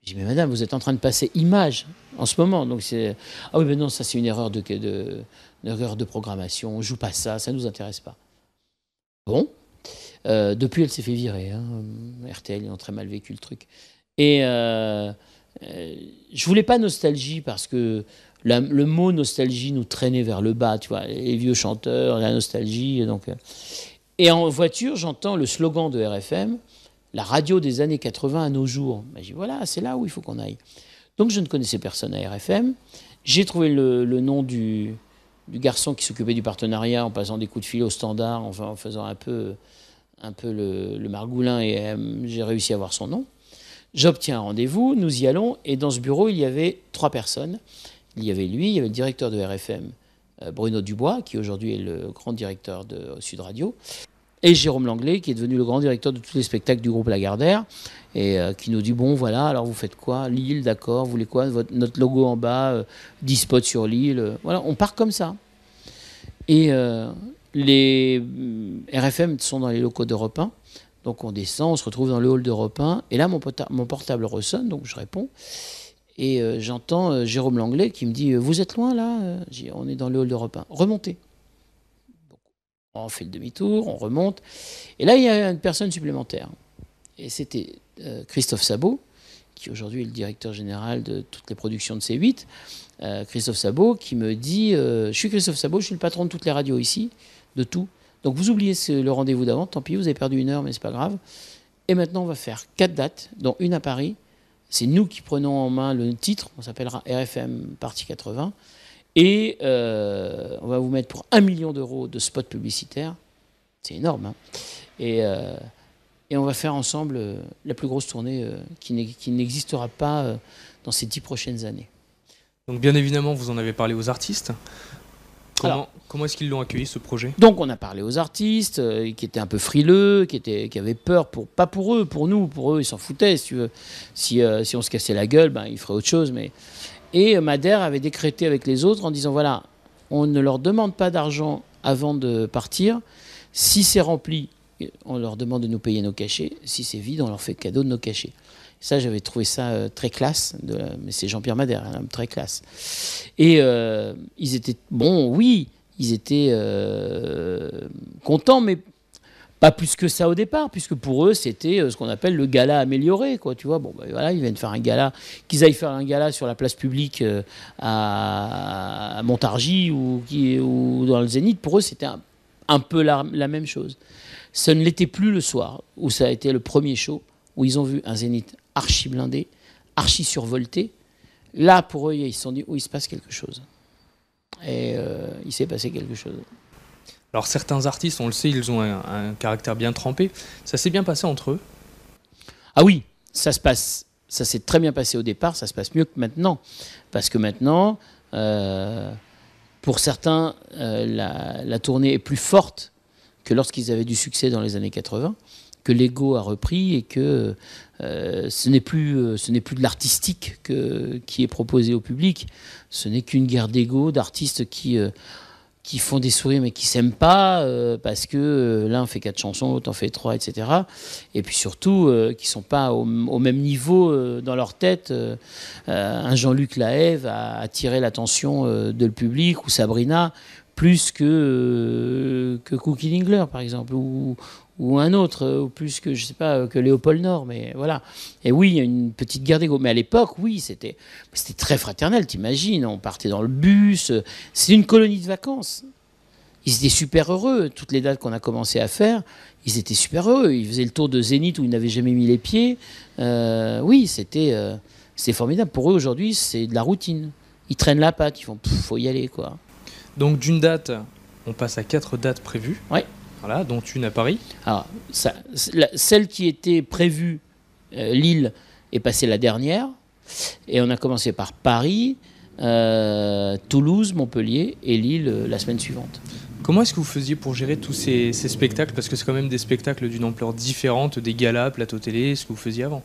Je dis mais madame, vous êtes en train de passer Image en ce moment, donc c'est ah oui mais non, ça c'est une erreur une erreur de programmation, on joue pas ça, ça nous intéresse pas. Bon, depuis elle s'est fait virer, hein. RTL ils ont très mal vécu le truc et je voulais pas nostalgie parce que le mot nostalgie nous traînait vers le bas, tu vois, les vieux chanteurs, la nostalgie. Donc, et en voiture, j'entends le slogan de RFM, la radio des années 80 à nos jours. Ben, je dis voilà, c'est là où il faut qu'on aille. Donc je ne connaissais personne à RFM. J'ai trouvé le nom du garçon qui s'occupait du partenariat en passant des coups de fil au standard, enfin, en faisant un peu le margoulin et j'ai réussi à avoir son nom. J'obtiens un rendez-vous, nous y allons et dans ce bureau, il y avait 3 personnes. Il y avait lui, il y avait le directeur de RFM, Bruno Dubois, qui aujourd'hui est le grand directeur de Sud Radio, et Jérôme Langlais, qui est devenu le grand directeur de tous les spectacles du groupe Lagardère, et qui nous dit, bon voilà, alors vous faites quoi? Lille, d'accord, vous voulez quoi? Notre logo en bas, 10 spots sur Lille, voilà, on part comme ça. Et les RFM sont dans les locaux d'Europe 1, donc on descend, on se retrouve dans le hall d'Europe 1, et là mon portable ressonne, donc je réponds. Et j'entends Jérôme Langlais qui me dit « Vous êtes loin, là ?» On est dans le hall d'Europe 1. « Remontez. » On fait le demi-tour, on remonte. Et là, il y a une personne supplémentaire. Et c'était Christophe Sabot, qui aujourd'hui est le directeur général de toutes les productions de C8. Christophe Sabot qui me dit « Je suis Christophe Sabot, je suis le patron de toutes les radios ici, de tout. Donc vous oubliez le rendez-vous d'avant, tant pis, vous avez perdu 1 heure, mais c'est pas grave. Et maintenant, on va faire 4 dates, dont une à Paris. C'est nous qui prenons en main le titre, on s'appellera RFM Partie 80, et on va vous mettre pour 1 million d'euros de spots publicitaires, c'est énorme, hein. Et on va faire ensemble la plus grosse tournée qui n'existera pas dans ces 10 prochaines années. Donc bien évidemment, vous en avez parlé aux artistes. Comment est-ce qu'ils l'ont accueilli, ce projet? Donc on a parlé aux artistes qui étaient un peu frileux, qui avaient peur, pas pour eux, pour nous. Pour eux, ils s'en foutaient, si tu veux. Si on se cassait la gueule, ben, ils feraient autre chose. Et Madère avait décrété avec les autres en disant, voilà, on ne leur demande pas d'argent avant de partir. Si c'est rempli, on leur demande de nous payer nos cachets. Si c'est vide, on leur fait cadeau de nos cachets. Ça, j'avais trouvé ça très classe. Mais c'est Jean-Pierre Madère, un homme très classe. Et ils étaient, bon, oui, ils étaient contents, mais pas plus que ça au départ, puisque pour eux, c'était ce qu'on appelle le gala amélioré, quoi. Tu vois, bon, ben voilà, ils viennent faire un gala, qu'ils aillent faire un gala sur la place publique à Montargis ou dans le Zénith. Pour eux, c'était un peu la même chose. Ce ne l'était plus le soir, où ça a été le premier show, où ils ont vu un Zénith archi blindé, archi survolté. Là, pour eux, ils se sont dit, il se passe quelque chose. Et il s'est passé quelque chose. Alors certains artistes, on le sait, ils ont un caractère bien trempé. Ça s'est bien passé entre eux? Ah oui, ça s'est très bien passé au départ, ça se passe mieux que maintenant. Parce que maintenant, pour certains, la tournée est plus forte que lorsqu'ils avaient du succès dans les années 80, que l'ego a repris et que ce n'est plus de l'artistique qui est proposé au public. Ce n'est qu'une guerre d'ego d'artistes qui font des sourires mais qui s'aiment pas parce que l'un fait 4 chansons, l'autre en fait 3, etc. Et puis surtout qui sont pas au même niveau dans leur tête. Un Jean-Luc Lahaye a attiré l'attention de le public, ou Sabrina, plus que Cookie Dingler par exemple, ou un autre, ou plus que, je sais pas, que Léopold Nord, mais voilà. Et oui, il y a une petite guerre d'ego. Mais à l'époque, oui, c'était très fraternel, t'imagines. On partait dans le bus. C'est une colonie de vacances. Ils étaient super heureux. Toutes les dates qu'on a commencé à faire, ils étaient super heureux. Ils faisaient le tour de Zénith où ils n'avaient jamais mis les pieds. Oui, c'était formidable. Pour eux, aujourd'hui, c'est de la routine. Ils traînent la patte. Ils font, faut y aller, quoi. Donc d'une date, on passe à 4 dates prévues. Oui. Voilà, dont une à Paris. Alors, celle qui était prévue, Lille, est passée la dernière. Et on a commencé par Paris, Toulouse, Montpellier et Lille la semaine suivante. Comment est-ce que vous faisiez pour gérer tous ces spectacles? Parce que c'est quand même des spectacles d'une ampleur différente, des galas, plateaux télé, ce que vous faisiez avant.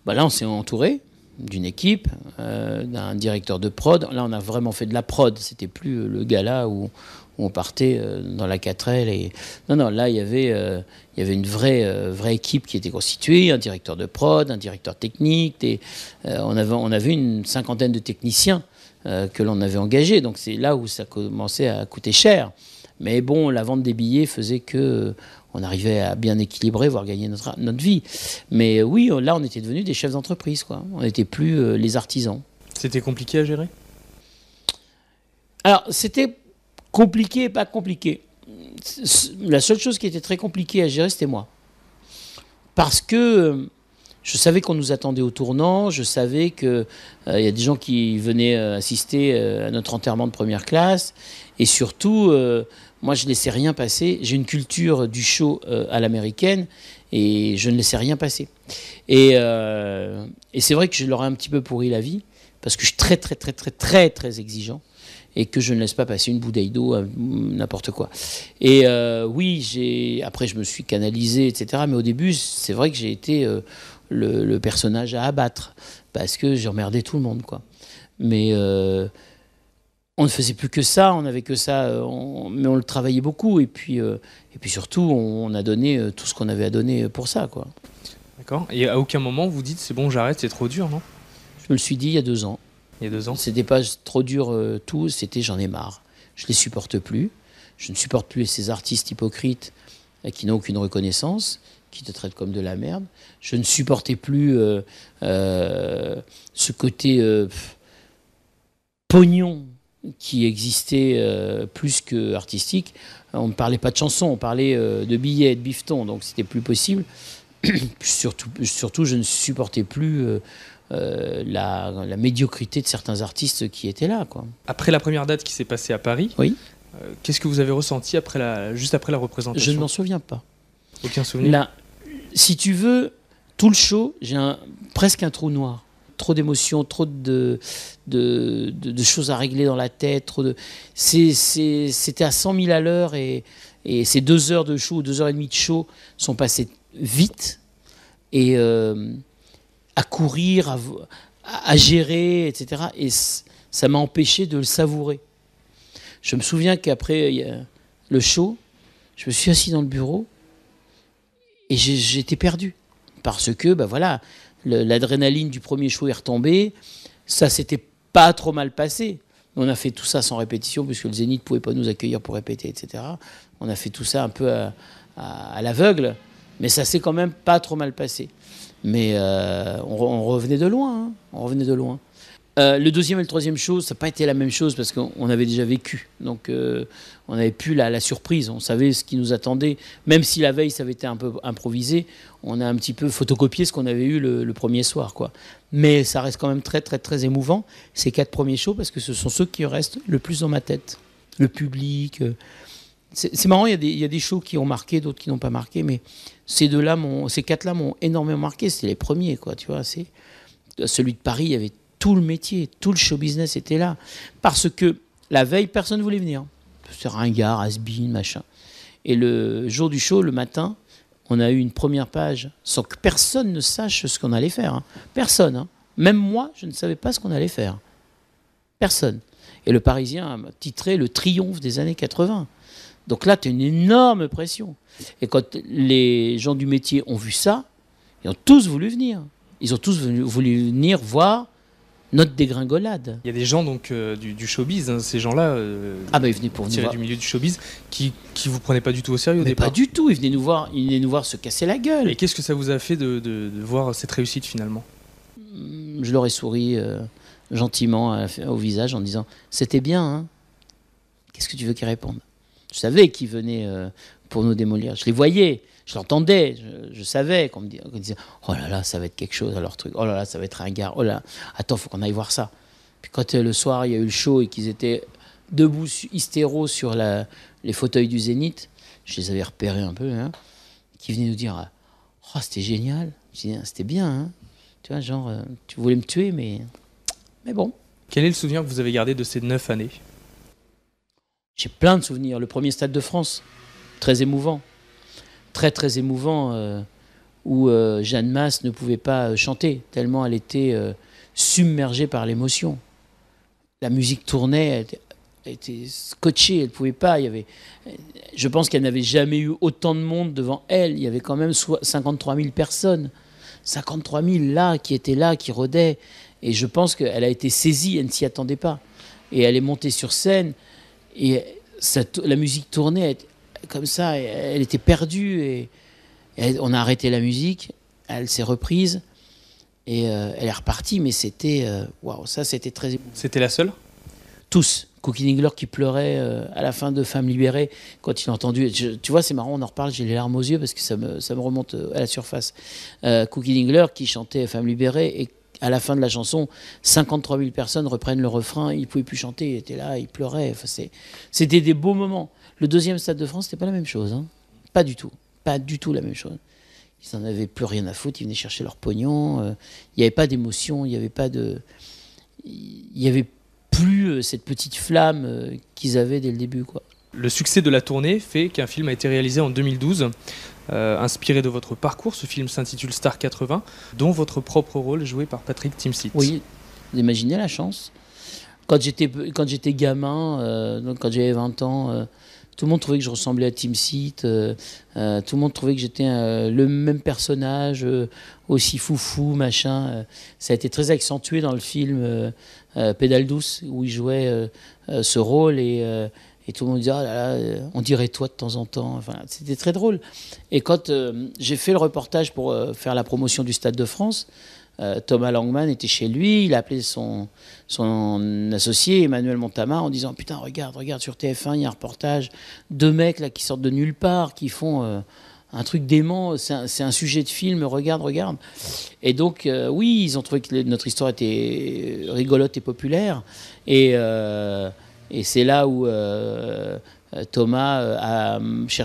Bah là, on s'est entouré. d'une équipe, d'un directeur de prod. Là, on a vraiment fait de la prod. C'était plus le gala où on partait dans la 4L. Non, là, il y avait une vraie équipe qui était constituée, un directeur de prod, un directeur technique. On avait une cinquantaine de techniciens que l'on avait engagés. Donc, c'est là où ça commençait à coûter cher. Mais bon, la vente des billets faisait que on arrivait à bien équilibrer, voire gagner notre vie. Mais oui, là, on était devenus des chefs d'entreprise, quoi. On n'était plus les artisans. C'était compliqué à gérer? Alors, c'était compliqué et pas compliqué. La seule chose qui était très compliquée à gérer, c'était moi. Parce que je savais qu'on nous attendait au tournant, je savais qu'il y a des gens qui venaient assister à notre enterrement de première classe, et surtout, moi je ne laissais rien passer. J'ai une culture du show à l'américaine, et je ne laissais rien passer. Et c'est vrai que je leur ai un petit peu pourri la vie, parce que je suis très très très très très très exigeant, et que je ne laisse pas passer une bouteille d'eau, n'importe quoi. Et oui, après je me suis canalisé, etc. Mais au début, c'est vrai que j'ai été le personnage à abattre, parce que j'ai emmerdé tout le monde, quoi. Mais on ne faisait plus que ça, on n'avait que ça, mais on le travaillait beaucoup. Et puis surtout, on a donné tout ce qu'on avait à donner pour ça, quoi. D'accord. Et à aucun moment vous dites c'est bon, j'arrête, c'est trop dur, non? Je me le suis dit il y a 2 ans. Il y a 2 ans. C'était pas trop dur tout, c'était j'en ai marre. Je les supporte plus. Je ne supporte plus ces artistes hypocrites qui n'ont aucune reconnaissance, qui te traitent comme de la merde. Je ne supportais plus ce côté pognon qui existait plus que artistique. On ne parlait pas de chansons, on parlait de billets, de bifetons, donc c'était plus possible. Surtout, je ne supportais plus la médiocrité de certains artistes qui étaient là, quoi. Après la première date qui s'est passée à Paris, oui. Qu'est-ce que vous avez ressenti juste après la représentation? Je ne m'en souviens pas. Aucun souvenir? Là, si tu veux, tout le show, j'ai presque un trou noir. Trop d'émotions, trop de choses à régler dans la tête. C'était à 100 000 à l'heure et ces 2 heures de show, 2 heures et demie de show sont passées vite et à courir, à gérer, etc. Et ça m'a empêché de le savourer. Je me souviens qu'après le show, je me suis assis dans le bureau et j'étais perdu. Parce que, voilà, l'adrénaline du premier show est retombée. Ça s'était pas trop mal passé. On a fait tout ça sans répétition, puisque le Zénith ne pouvait pas nous accueillir pour répéter, etc. On a fait tout ça un peu à l'aveugle. Mais ça s'est quand même pas trop mal passé. Mais on revenait de loin. Hein. On revenait de loin. Le deuxième et le troisième show, ça n'a pas été la même chose parce qu'on avait déjà vécu. Donc on n'avait plus la surprise. On savait ce qui nous attendait. Même si la veille, ça avait été un peu improvisé, on a un petit peu photocopié ce qu'on avait eu le premier soir, quoi. Mais ça reste quand même très, très, très émouvant, ces 4 premiers shows, parce que ce sont ceux qui restent le plus dans ma tête. Le public. C'est marrant, il y a des shows qui ont marqué, d'autres qui n'ont pas marqué, mais ces 4-là m'ont énormément marqué. C'était les premiers, quoi. Tu vois, celui de Paris, il y avait tout le métier, tout le show business était là. Parce que la veille, personne ne voulait venir. C'est ringard, has-been, machin. Et le jour du show, le matin, on a eu une première page sans que personne ne sache ce qu'on allait faire. Hein. Personne. Hein. Même moi, je ne savais pas ce qu'on allait faire. Personne. Et le Parisien a titré le triomphe des années 80. Donc là, tu as une énorme pression. Et quand les gens du métier ont vu ça, ils ont tous voulu venir. Ils ont tous voulu venir voir notre dégringolade. Il y a des gens donc du showbiz, hein, ces gens-là, ils venaient pour tirés du milieu du showbiz, qui vous prenaient pas du tout au sérieux au départ. Pas du tout, ils venaient nous voir se casser la gueule. Et qu'est-ce que ça vous a fait de voir cette réussite finalement? Je leur ai souri gentiment au visage en disant « C'était bien, hein ?» Qu'est-ce que tu veux qu'ils répondent? Je savais qu'ils venaient pour nous démolir. Je les voyais, je l'entendais, je savais qu'on me disait « Oh là là, ça va être quelque chose, leur truc. Oh là là, ça va être un gars. Oh là, attends, faut qu'on aille voir ça. » Puis quand le soir, il y a eu le show et qu'ils étaient debout, hystéros sur les fauteuils du Zénith, je les avais repérés un peu, hein, qui venaient nous dire « Oh, c'était génial. » Je disais « C'était bien, hein. » Tu vois, genre, tu voulais me tuer, mais bon. Quel est le souvenir que vous avez gardé de ces 9 années? J'ai plein de souvenirs. Le premier Stade de France, très émouvant. Très, très émouvant, où Jeanne Masse ne pouvait pas chanter, tellement elle était submergée par l'émotion. La musique tournait, elle était scotchée, elle ne pouvait pas. Je pense qu'elle n'avait jamais eu autant de monde devant elle. Il y avait quand même 53 000 personnes. 53 000 là, qui rôdaient. Et je pense qu'elle a été saisie, elle ne s'y attendait pas. Et elle est montée sur scène, et la musique tournait comme ça, elle était perdue. Et on a arrêté la musique, elle s'est reprise, et elle est repartie. Mais c'était... Waouh, ça, c'était très émouvant. C'était la seule ? Tous. Cookie Dingler qui pleurait à la fin de Femme libérée quand il a entendu. Tu vois, c'est marrant, on en reparle, j'ai les larmes aux yeux parce que ça me remonte à la surface. Cookie Dingler qui chantait Femme libérée, et à la fin de la chanson, 53 000 personnes reprennent le refrain. Il ne pouvait plus chanter, il était là, il pleurait. Enfin, c'était des beaux moments. Le deuxième Stade de France, c'était pas la même chose. Hein. Pas du tout. Pas du tout la même chose. Ils n'en avaient plus rien à foutre, ils venaient chercher leur pognon. Il n'y avait pas d'émotion, il n'y avait pas de. Il y avait plus cette petite flamme qu'ils avaient dès le début, quoi. Le succès de la tournée fait qu'un film a été réalisé en 2012, inspiré de votre parcours. Ce film s'intitule Star 80, dont votre propre rôle joué par Patrick Timsit. Oui, vous imaginez la chance. Quand j'étais gamin, donc quand j'avais 20 ans, tout le monde trouvait que je ressemblais à Timsit. Tout le monde trouvait que j'étais le même personnage, aussi foufou, machin. Ça a été très accentué dans le film Pédale douce, où il jouait ce rôle, et tout le monde disait ah là là, on dirait toi de temps en temps. Enfin, c'était très drôle. Et quand j'ai fait le reportage pour faire la promotion du Stade de France, Thomas Langman était chez lui, il a appelé son associé Emmanuel Montama en disant putain regarde sur TF1 il y a un reportage, 2 mecs là qui sortent de nulle part, qui font un truc dément, c'est un sujet de film, regarde. Et donc oui, ils ont trouvé que notre histoire était rigolote et populaire, et c'est là où Thomas m'a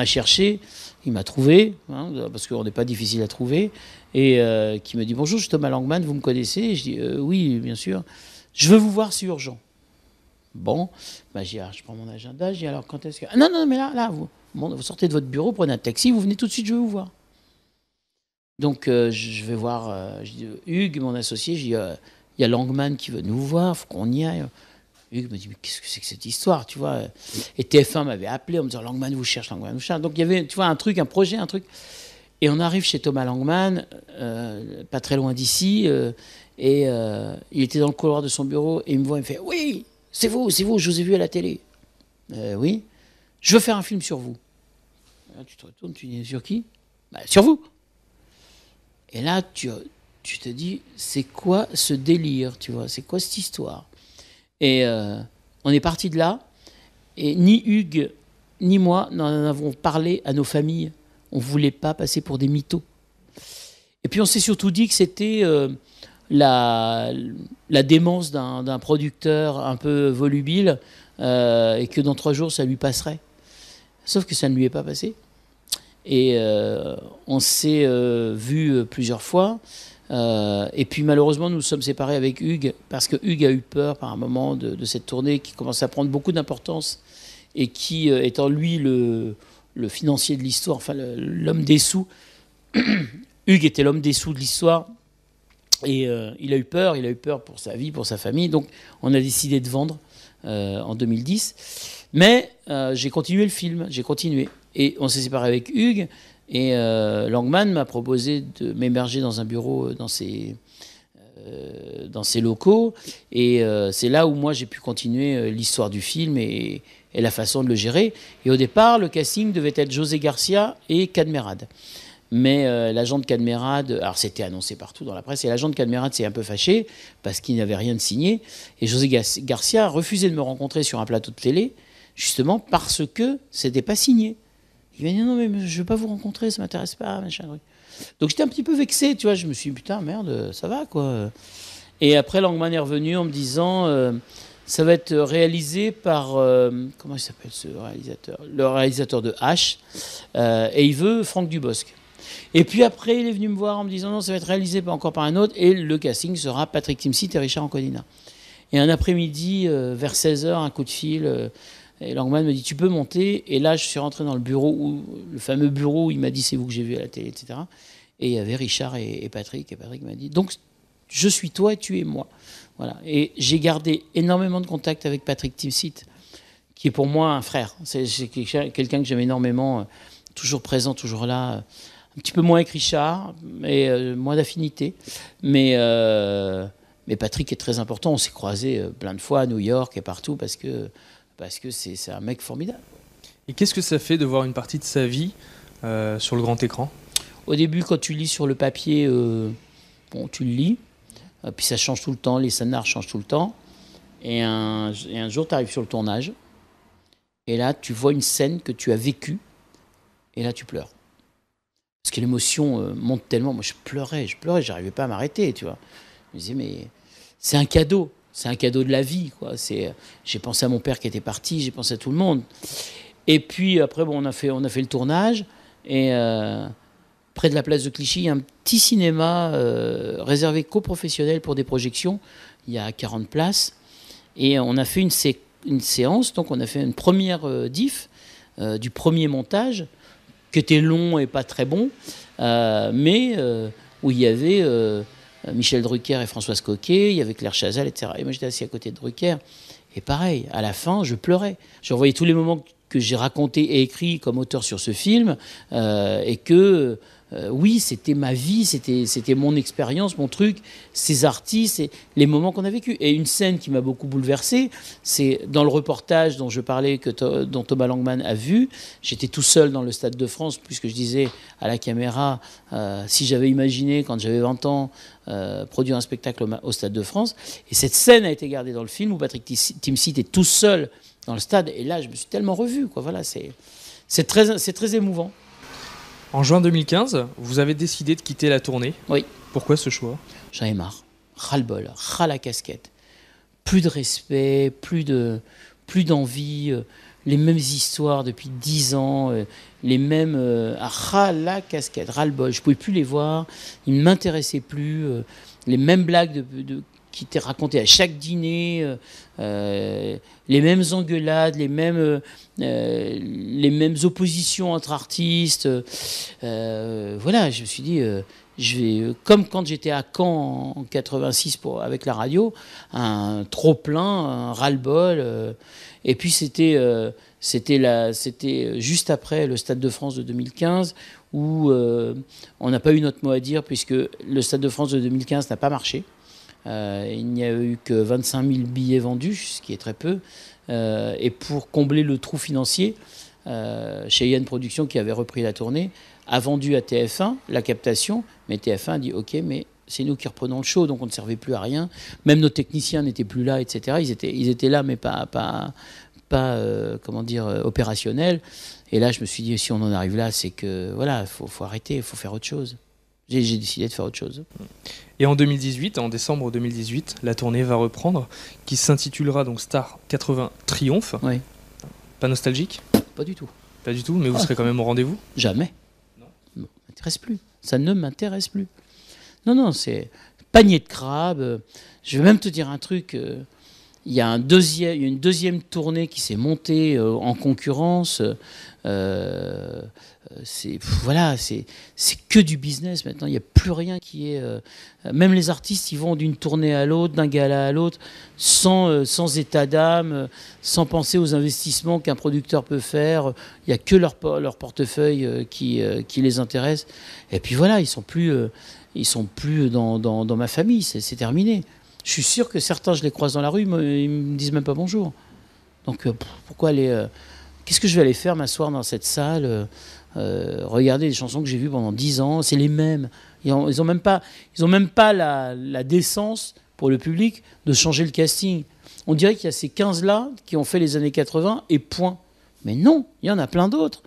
cherché, il m'a trouvé, hein, parce qu'on n'est pas difficile à trouver, et qui me dit bonjour, je suis Thomas Langman, vous me connaissez? Et je dis oui, bien sûr. Je veux vous voir, c'est urgent. Bon, bah, je prends mon agenda, je dis alors quand est-ce que... Ah, non, mais là vous sortez de votre bureau, prenez un taxi, vous venez tout de suite, je veux vous voir. Donc je vais voir, je dis, Hugues, mon associé, je dis il y a Langman qui veut nous voir, faut qu'on y aille. Hugues me dit mais qu'est-ce que c'est que cette histoire, tu vois? Et TF1 m'avait appelé en me disant Langman vous cherche. Donc il y avait, tu vois, un projet. Et on arrive chez Thomas Langman, pas très loin d'ici, et il était dans le couloir de son bureau, et il me voit, il me fait oui, c'est vous, je vous ai vu à la télé. Oui, je veux faire un film sur vous. Là, tu te retournes, tu dis sur qui? Bah, sur vous. Et là, tu te dis, c'est quoi ce délire, tu vois? C'est quoi cette histoire? Et on est parti de là, et ni Hugues ni moi n'en avons parlé à nos familles. On ne voulait pas passer pour des mythos. Et puis on s'est surtout dit que c'était la démence d'un producteur un peu volubile, et que dans 3 jours, ça lui passerait. Sauf que ça ne lui est pas passé. Et on s'est vu plusieurs fois. Et puis malheureusement, nous nous sommes séparés avec Hugues, parce que Hugues a eu peur par un moment de cette tournée qui commençait à prendre beaucoup d'importance, et qui, étant lui le financier de l'histoire, enfin l'homme des sous, Hugues était l'homme des sous de l'histoire, et il a eu peur pour sa vie, pour sa famille, donc on a décidé de vendre en 2010. Mais j'ai continué le film, et on s'est séparés avec Hugues, et Langman m'a proposé de m'émerger dans un bureau dans ses locaux, et c'est là où moi j'ai pu continuer l'histoire du film et la façon de le gérer. Et au départ, le casting devait être José Garcia et Cadmerade. Mais l'agent de Cadmerade, alors c'était annoncé partout dans la presse, et l'agent de Cadmerade s'est un peu fâché parce qu'il n'avait rien de signé. Et José Garcia a refusé de me rencontrer sur un plateau de télé, justement parce que c'était pas signé. Il m'a dit non, mais je veux pas vous rencontrer, ça m'intéresse pas, machin. Donc j'étais un petit peu vexé, tu vois. Je me suis dit putain, merde, ça va quoi. Et après, Langman est revenu en me disant ça va être réalisé par comment il s'appelle ce réalisateur, le réalisateur de H, et il veut Franck Dubosc. Et puis après, il est venu me voir en me disant non, ça va être réalisé encore par un autre, et le casting sera Patrick Timsit et Richard Anconina. Et un après-midi, vers 16h, un coup de fil, et Langman me dit tu peux monter. Et là, je suis rentré dans le bureau, le fameux bureau où il m'a dit c'est vous que j'ai vu à la télé, etc. Et il y avait Richard et Patrick, et Patrick m'a dit donc Je suis toi et tu es moi. Voilà. Et j'ai gardé énormément de contact avec Patrick Timsit, qui est pour moi un frère. C'est quelqu'un que j'aime énormément, toujours présent, toujours là. Un petit peu moins avec Richard, mais moins d'affinité. Mais Patrick est très important. On s'est croisés plein de fois à New York et partout parce que c'est un mec formidable. Et qu'est-ce que ça fait de voir une partie de sa vie sur le grand écran ? Au début, quand tu lis sur le papier, tu le lis. Puis ça change tout le temps, les scénars changent tout le temps. Et un jour, tu arrives sur le tournage. Et là, tu vois une scène que tu as vécue. Et là, tu pleures. Parce que l'émotion monte tellement. Moi, je pleurais, j'arrivais pas à m'arrêter, tu vois. Je me disais, mais c'est un cadeau. C'est un cadeau de la vie, quoi. J'ai pensé à mon père qui était parti, j'ai pensé à tout le monde. Et puis, après, on a fait le tournage. Et près de la place de Clichy, il y a un petit cinéma réservé qu'aux professionnels pour des projections. Il y a 40 places. Et on a fait une séance, donc on a fait une première diff du premier montage, qui était long et pas très bon, mais où il y avait Michel Drucker et Françoise Coquet, il y avait Claire Chazal, etc. Et moi j'étais assis à côté de Drucker, et pareil, à la fin, je pleurais. Je revoyais tous les moments que j'ai racontés et écrits comme auteur sur ce film, et que... oui, c'était ma vie, c'était mon expérience, mon truc, ces artistes, et les moments qu'on a vécus. Et une scène qui m'a beaucoup bouleversé, c'est dans le reportage dont je parlais, dont Thomas Langman a vu. J'étais tout seul dans le Stade de France, puisque je disais à la caméra, si j'avais imaginé, quand j'avais 20 ans, produire un spectacle au Stade de France. Et cette scène a été gardée dans le film, où Patrick Timsit est tout seul dans le stade. Et là, je me suis tellement revu, quoi. Voilà, c'est très émouvant. En juin 2015, vous avez décidé de quitter la tournée. Oui. Pourquoi ce choix ? J'en ai marre. Ras-le-bol, ras la casquette. Plus de respect, plus d'envie, les mêmes histoires depuis 10 ans, les mêmes... ras la casquette, ras-le-bol. Je ne pouvais plus les voir, ils ne m'intéressaient plus. Les mêmes blagues qui étaient racontées à chaque dîner, les mêmes engueulades, les mêmes oppositions entre artistes. Voilà, je me suis dit, je vais, comme quand j'étais à Caen en 86 avec la radio, un trop-plein, un ras-le-bol. Et puis c'était juste après le Stade de France de 2015 où on n'a pas eu notre mot à dire puisque le Stade de France de 2015 n'a pas marché. Il n'y a eu que 25 000 billets vendus, ce qui est très peu. Et pour combler le trou financier, Cheyenne Productions, qui avait repris la tournée, a vendu à TF1 la captation, mais TF1 a dit « Ok, mais c'est nous qui reprenons le show, donc on ne servait plus à rien. Même nos techniciens n'étaient plus là, etc. » Ils étaient là, mais pas opérationnels. Et là, je me suis dit, si on en arrive là, c'est que, voilà, faut arrêter, il faut faire autre chose. J'ai décidé de faire autre chose. Et en 2018, en décembre 2018, la tournée va reprendre, qui s'intitulera donc Star 80 Triomphe. Oui. Pas nostalgique ? Pas du tout. Pas du tout, mais vous serez quand même au rendez-vous ? Jamais. Non. Ça m'intéresse plus. Ça ne m'intéresse plus. Non, c'est panier de crabes. Je vais même te dire un truc. Il y a une deuxième tournée qui s'est montée en concurrence. C'est que du business maintenant. Il n'y a plus rien qui est... même les artistes, ils vont d'une tournée à l'autre, d'un gala à l'autre, sans état d'âme, sans penser aux investissements qu'un producteur peut faire. Il n'y a que leur portefeuille qui les intéresse. Et puis voilà, ils sont plus dans ma famille. C'est terminé. Je suis sûr que certains, je les croise dans la rue, ils me disent même pas bonjour. Donc pourquoi aller... qu'est-ce que je vais aller faire, m'asseoir dans cette salle, regarder des chansons que j'ai vues pendant 10 ans, c'est les mêmes. Ils ont même pas la décence pour le public de changer le casting. On dirait qu'il y a ces 15-là qui ont fait les années 80 et point. Mais non, il y en a plein d'autres.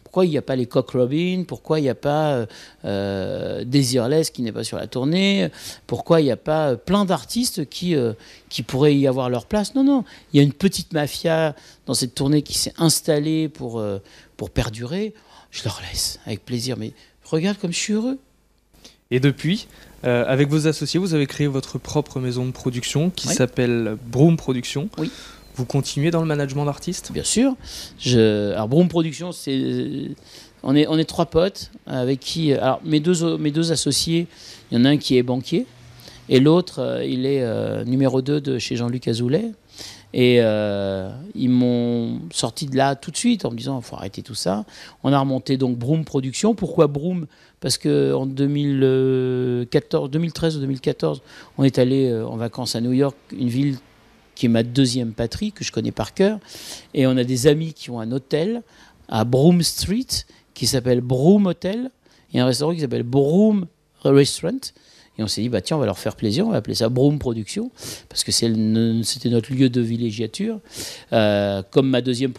Pourquoi il n'y a pas les Cock Robin? Pourquoi il n'y a pas Desireless qui n'est pas sur la tournée? Pourquoi il n'y a pas plein d'artistes qui pourraient y avoir leur place? Non. Il y a une petite mafia dans cette tournée qui s'est installée pour perdurer. Je leur laisse avec plaisir. Mais regarde comme je suis heureux. Et depuis, avec vos associés, vous avez créé votre propre maison de production qui s'appelle Broom Productions. Oui. Vous continuez dans le management d'artistes ? Bien sûr. Alors Broom Productions, on est 3 potes avec qui... Alors mes deux associés, il y en a un qui est banquier Et l'autre, il est numéro 2 de chez Jean-Luc Azoulay. Et ils m'ont sorti de là tout de suite en me disant il faut arrêter tout ça. On a remonté donc Broom Productions. Pourquoi Broom? Parce qu'en 2013 ou 2014, on est allé en vacances à New York, une ville qui est ma deuxième patrie, que je connais par cœur. Et on a des amis qui ont un hôtel à Broome Street qui s'appelle Broome Hotel et un restaurant qui s'appelle Broome Restaurant. Et on s'est dit, bah tiens, on va leur faire plaisir, on va appeler ça Broome Productions, parce que c'était notre lieu de villégiature. Comme ma deuxième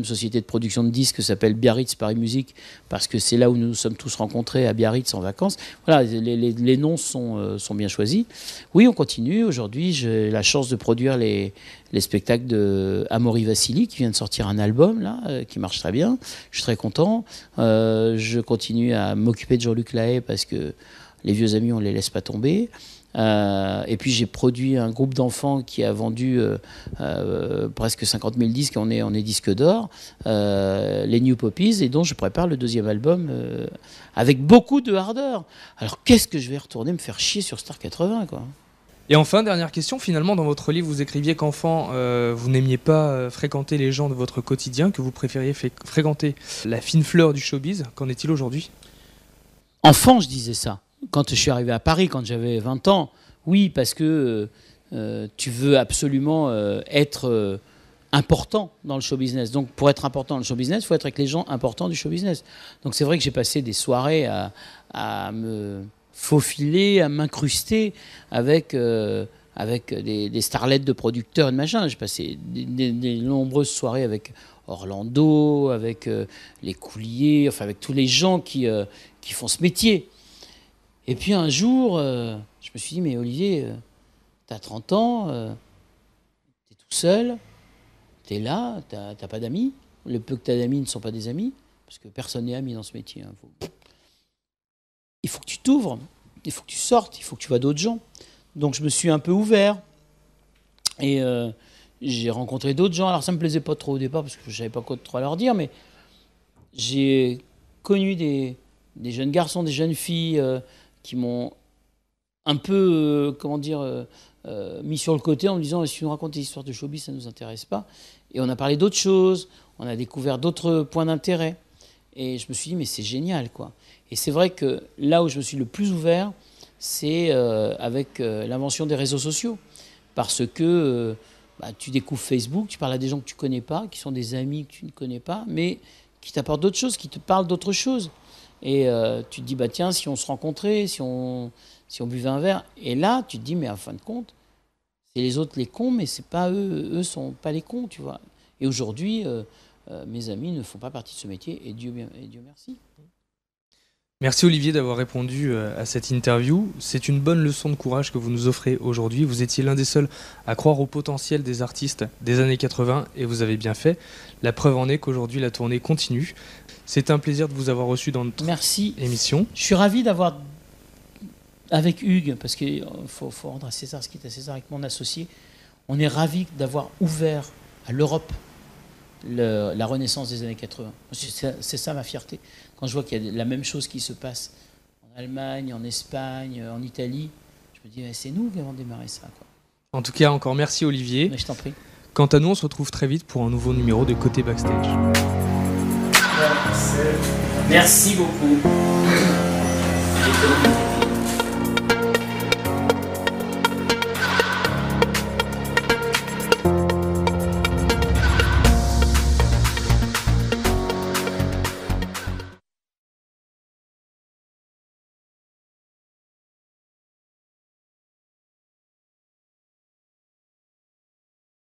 société de production de disques s'appelle Biarritz Paris Musique, parce que c'est là où nous nous sommes tous rencontrés à Biarritz en vacances. Voilà, les noms sont bien choisis. Oui, on continue. Aujourd'hui, j'ai la chance de produire les spectacles de Amaury Vassili, qui vient de sortir un album, là, qui marche très bien. Je suis très content. Je continue à m'occuper de Jean-Luc Lahaye, parce que les vieux amis, on ne les laisse pas tomber. Et puis j'ai produit un groupe d'enfants qui a vendu presque 50 000 disques. On est disque d'or, les New Poppies, et dont je prépare le deuxième album avec beaucoup de ardeur. Alors qu'est-ce que je vais retourner me faire chier sur Star 80, quoi. Et enfin, dernière question, finalement, dans votre livre, vous écriviez qu'enfant, vous n'aimiez pas fréquenter les gens de votre quotidien, que vous préfériez fréquenter la fine fleur du showbiz. Qu'en est-il aujourd'hui? Enfant, je disais ça. Quand je suis arrivé à Paris, quand j'avais 20 ans, oui, parce que tu veux absolument être important dans le show business. Donc, pour être important dans le show business, il faut être avec les gens importants du show business. Donc, c'est vrai que j'ai passé des soirées à me faufiler, à m'incruster avec des starlettes de producteurs et de machin. J'ai passé des nombreuses soirées avec Orlando, avec les Couliers, enfin avec tous les gens qui font ce métier. Et puis un jour, je me suis dit, mais Olivier, t'as 30 ans, t'es tout seul, t'es là, t'as pas d'amis. Le peu que t'as d'amis ne sont pas des amis, parce que personne n'est ami dans ce métier. Hein. Il faut que tu t'ouvres, il faut que tu sortes, il faut que tu vois d'autres gens. Donc je me suis un peu ouvert, et j'ai rencontré d'autres gens. Alors ça me plaisait pas trop au départ, parce que je savais pas quoi trop à leur dire, mais j'ai connu des jeunes garçons, des jeunes filles qui m'ont un peu, mis sur le côté en me disant, si tu nous racontes des histoires de showbiz, ça ne nous intéresse pas. Et on a parlé d'autres choses, on a découvert d'autres points d'intérêt. Et je me suis dit, mais c'est génial, quoi. Et c'est vrai que là où je me suis le plus ouvert, c'est avec l'invention des réseaux sociaux. Parce que tu découvres Facebook, tu parles à des gens que tu ne connais pas, qui sont des amis que tu ne connais pas, mais qui t'apportent d'autres choses, qui te parlent d'autres choses. Et tu te dis, bah tiens, si on se rencontrait, si on buvait un verre. Et là, tu te dis, mais en fin de compte, c'est les autres les cons, mais c'est pas eux sont pas les cons, tu vois. Et aujourd'hui, mes amis ne font pas partie de ce métier, et Dieu merci. Merci Olivier d'avoir répondu à cette interview. C'est une bonne leçon de courage que vous nous offrez aujourd'hui. Vous étiez l'un des seuls à croire au potentiel des artistes des années 80 et vous avez bien fait. La preuve en est qu'aujourd'hui la tournée continue. C'est un plaisir de vous avoir reçu dans notre émission. Je suis ravi d'avoir, avec Hugues, parce qu'il faut rendre à César ce qui est à César, avec mon associé, on est ravi d'avoir ouvert à l'Europe la renaissance des années 80. C'est ça ma fierté. Quand je vois qu'il y a la même chose qui se passe en Allemagne, en Espagne, en Italie, je me dis, c'est nous qui avons démarré ça, quoi. En tout cas, encore merci Olivier. Mais je t'en prie. Quant à nous, on se retrouve très vite pour un nouveau numéro de Côté Backstage. Merci beaucoup.